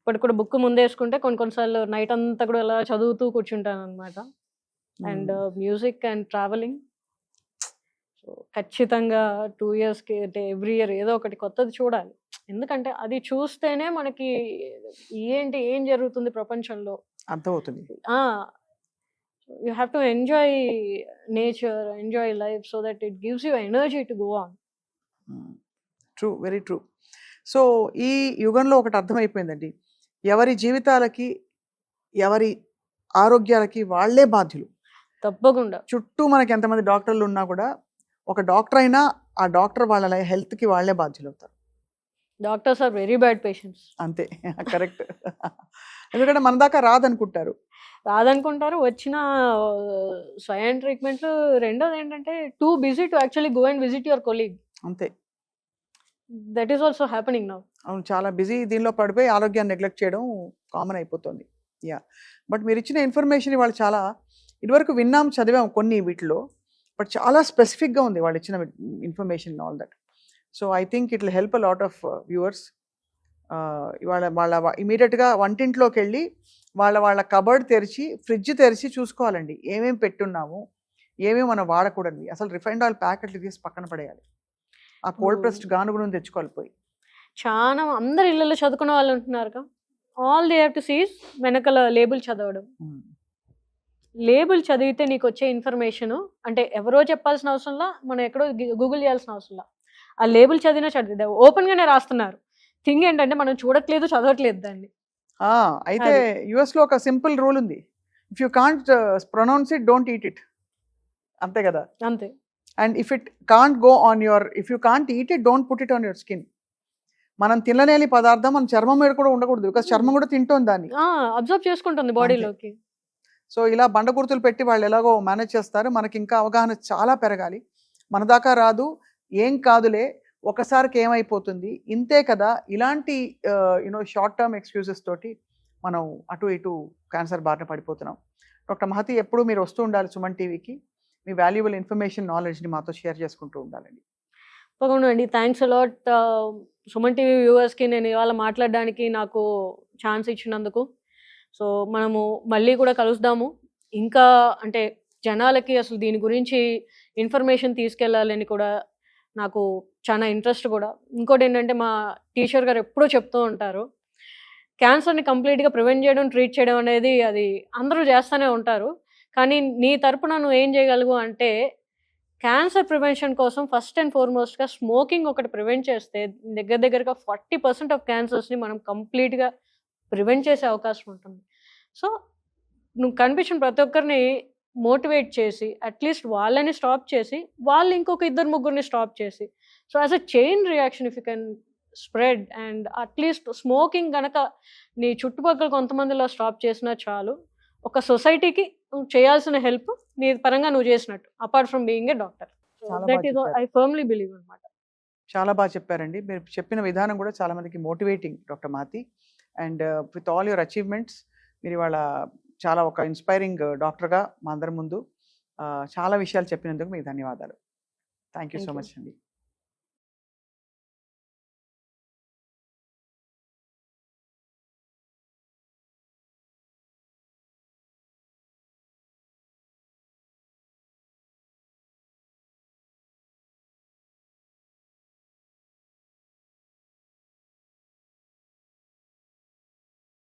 [SPEAKER 2] ఇప్పటికి కూడా బుక్ ముందేసుకుంటే కొన్నిసార్లు నైట్ అంతా కూడా అలా చదువుతూ కూర్చుంటాను అనమాట. And music and travelling. So ఖచ్చితంగా 2 yearsకి అంటే ఎవ్రీ ఇయర్ ఏదో ఒకటి కొత్తది చూడాలి. ఎందుకంటే అది చూస్తేనే మనకి ఏం జరుగుతుంది ప్రపంచంలో
[SPEAKER 1] అర్థమవుతుంది.
[SPEAKER 2] You have to enjoy nature, enjoy life, so that it gives you energy to go on.
[SPEAKER 1] True, very true. So ఈ యుగంలో ఒకటి అర్థమైపోయిందండి, ఎవరి జీవితాలకి ఎవరి ఆరోగ్యాలకి వాళ్ళే బాధ్యులు.
[SPEAKER 2] తప్పకుండా.
[SPEAKER 1] చుట్టూ మనకి ఎంతమంది డాక్టర్లు ఉన్నా కూడా ఒక డాక్టర్ అయినా ఆ డాక్టర్ వాళ్ళ హెల్త్కి వాళ్ళే బాధ్యులు అవుతారు.
[SPEAKER 2] Doctors are very bad patients.
[SPEAKER 1] అంతే, కరెక్ట్. ఎందుకంటే మన దాకా రాదనుకుంటారు,
[SPEAKER 2] వచ్చిన స్వయం ట్రీట్మెంట్లు. రెండోది ఏంటంటే too busy to actually go and visit your colleague.
[SPEAKER 1] అంతే,
[SPEAKER 2] that is also happening now.
[SPEAKER 1] అవును, చాలా బిజీ దీనిలో పడిపోయి ఆరోగ్యాన్ని నెగ్లెక్ట్ చేయడం కామన్ అయిపోతుంది. యా, బట్ మీరు ఇచ్చిన ఇన్ఫర్మేషన్ వాళ్ళు చాలా ఇదివరకు విన్నాం, చదివాం కొన్ని వీటిలో, బట్ చాలా స్పెసిఫిక్గా ఉంది వాళ్ళు ఇచ్చిన information all that. So I think it will help a lot of viewers. వాళ్ళ ఇమీడియట్గా వంటింట్లోకి వెళ్ళి వాళ్ళ కబర్డ్ తెరిచి, ఫ్రిడ్జ్ తెరిచి చూసుకోవాలండి ఏమేమి పెట్టున్నాము, ఏమేమి మనం వాడకూడదు. అసలు రిఫైండ్ ఆయిల్ ప్యాకెట్లు తీసి పక్కన పడేయాలి, ఆ కోల్డ్ ప్రెస్డ్ గానుగును తెచ్చుకోవాలి పోయి.
[SPEAKER 2] చాలా అందరు ఇళ్ళలో చదువుకున్న వాళ్ళు ఉంటున్నారు. All they have to see వెనకాల లేబుల్ చదవడం. లేబుల్ చదివితే నీకు వచ్చే ఇన్ఫర్మేషన్ అంటే ఎవరో చెప్పాల్సిన అవసరంలా, మనం ఎక్కడో గూగుల్ చేయాల్సిన అవసరంలా, ఆ లేబుల్ చదివితే ఓపెన్ గానే రాస్తున్నారు. థింగ్ ఏంటంటే మనం చూడట్లేదు, చదవట్లేదు దాన్ని.
[SPEAKER 1] అయితే యుఎస్ లో ఒక సింపుల్ రూల్ ఉంది, if you can't pronounce it, don't eat it. అంతే కదా?
[SPEAKER 2] అంతే.
[SPEAKER 1] And if it can't go on your, if you can't eat it, don't put it on your skin. మనం తినలేని పదార్థం మన చర్మం మీద కూడా ఉండకూడదు, బికాస్ చర్మం కూడా తింటుంది దాన్ని,
[SPEAKER 2] అబ్జర్వ్ చేసుకుంటుంది బాడీలోకి.
[SPEAKER 1] సో ఇలా బండ గుర్తులు పెట్టి వాళ్ళు ఎలాగో మేనేజ్ చేస్తారు. మనకి ఇంకా అవగాహన చాలా పెరగాలి. మన దాకా రాదు, ఏం కాదులే, ఒకసారికి ఏమైపోతుంది, ఇంతే కదా, ఇలాంటి షార్ట్ టర్మ్ ఎక్స్క్యూజెస్ తోటి మనం అటు ఇటు క్యాన్సర్ బారిన పడిపోతున్నాం. డాక్టర్ మహతి, ఎప్పుడు మీరు వస్తూ ఉండాలి సుమన్ టీవీకి, మీ వాల్యుబుల్ ఇన్ఫర్మేషన్, నాలెడ్జ్ని మాతో షేర్ చేసుకుంటూ ఉండాలండి.
[SPEAKER 2] తప్పకుండా అండి. థ్యాంక్స్ అలాట్ సుమన్ టీవీ వ్యూవర్స్కి నేను ఇవాళ మాట్లాడడానికి నాకు ఛాన్స్ ఇచ్చినందుకు. సో మనము మళ్ళీ కూడా కలుద్దాము. ఇంకా అంటే జనాలకి అసలు దీని గురించి ఇన్ఫర్మేషన్ తీసుకెళ్ళాలని కూడా నాకు చాలా ఇంట్రెస్ట్ కూడా. ఇంకోటి ఏంటంటే మా టీచర్ గారు ఎప్పుడూ చెప్తూ ఉంటారు, క్యాన్సర్ని కంప్లీట్గా ప్రివెంట్ చేయడం, ట్రీట్ చేయడం అనేది అది అందరూ చేస్తూనే ఉంటారు. కానీ నీ తరపున నువ్వు ఏం చేయగలవు అంటే, క్యాన్సర్ ప్రివెన్షన్ కోసం ఫస్ట్ అండ్ ఫార్మోస్ట్గా స్మోకింగ్ ఒకటి ప్రివెంట్ చేస్తే దగ్గరగా 40% ఆఫ్ క్యాన్సర్స్ని మనం కంప్లీట్గా ప్రివెంట్ చేసే అవకాశం ఉంటుంది. సో నువ్వు కనిపించిన ప్రతి ఒక్కరిని మోటివేట్ చేసి అట్లీస్ట్ వాళ్ళని స్టాప్ చేసి వాళ్ళు ఇంకొక ఇద్దరు ముగ్గురిని స్టాప్ చేసి, so as a chain reaction if you can spread and at least smoking గనక నీ చుట్టుపక్కల కొంతమందిలో స్టాప్ చేసినా చాలు, ఒక సొసైటీకి నువ్వు చేయాల్సిన హెల్ప్ నీ పరంగా నువ్వు చేసినట్టు, apart from being a doctor.
[SPEAKER 1] చాలా
[SPEAKER 2] దట్
[SPEAKER 1] బాగా
[SPEAKER 2] ఈస్
[SPEAKER 1] చెప్పారు.
[SPEAKER 2] ఐ ఫర్మ్లీ బిలీవ్ అనమాట.
[SPEAKER 1] చాలా బాగా చెప్పారండి. మీరు చెప్పిన విధానం కూడా చాలా మందికి మోటివేటింగ్ డాక్టర్ మాతి. And with all your achievements మీరు ఇవాళ చాలా ఒక ఇన్స్పైరింగ్ డాక్టర్గా మా అందరి ముందు చాలా విషయాలు చెప్పినందుకు మీకు ధన్యవాదాలు. Thank you
[SPEAKER 2] Thank
[SPEAKER 1] so
[SPEAKER 2] you.
[SPEAKER 1] Much అండి.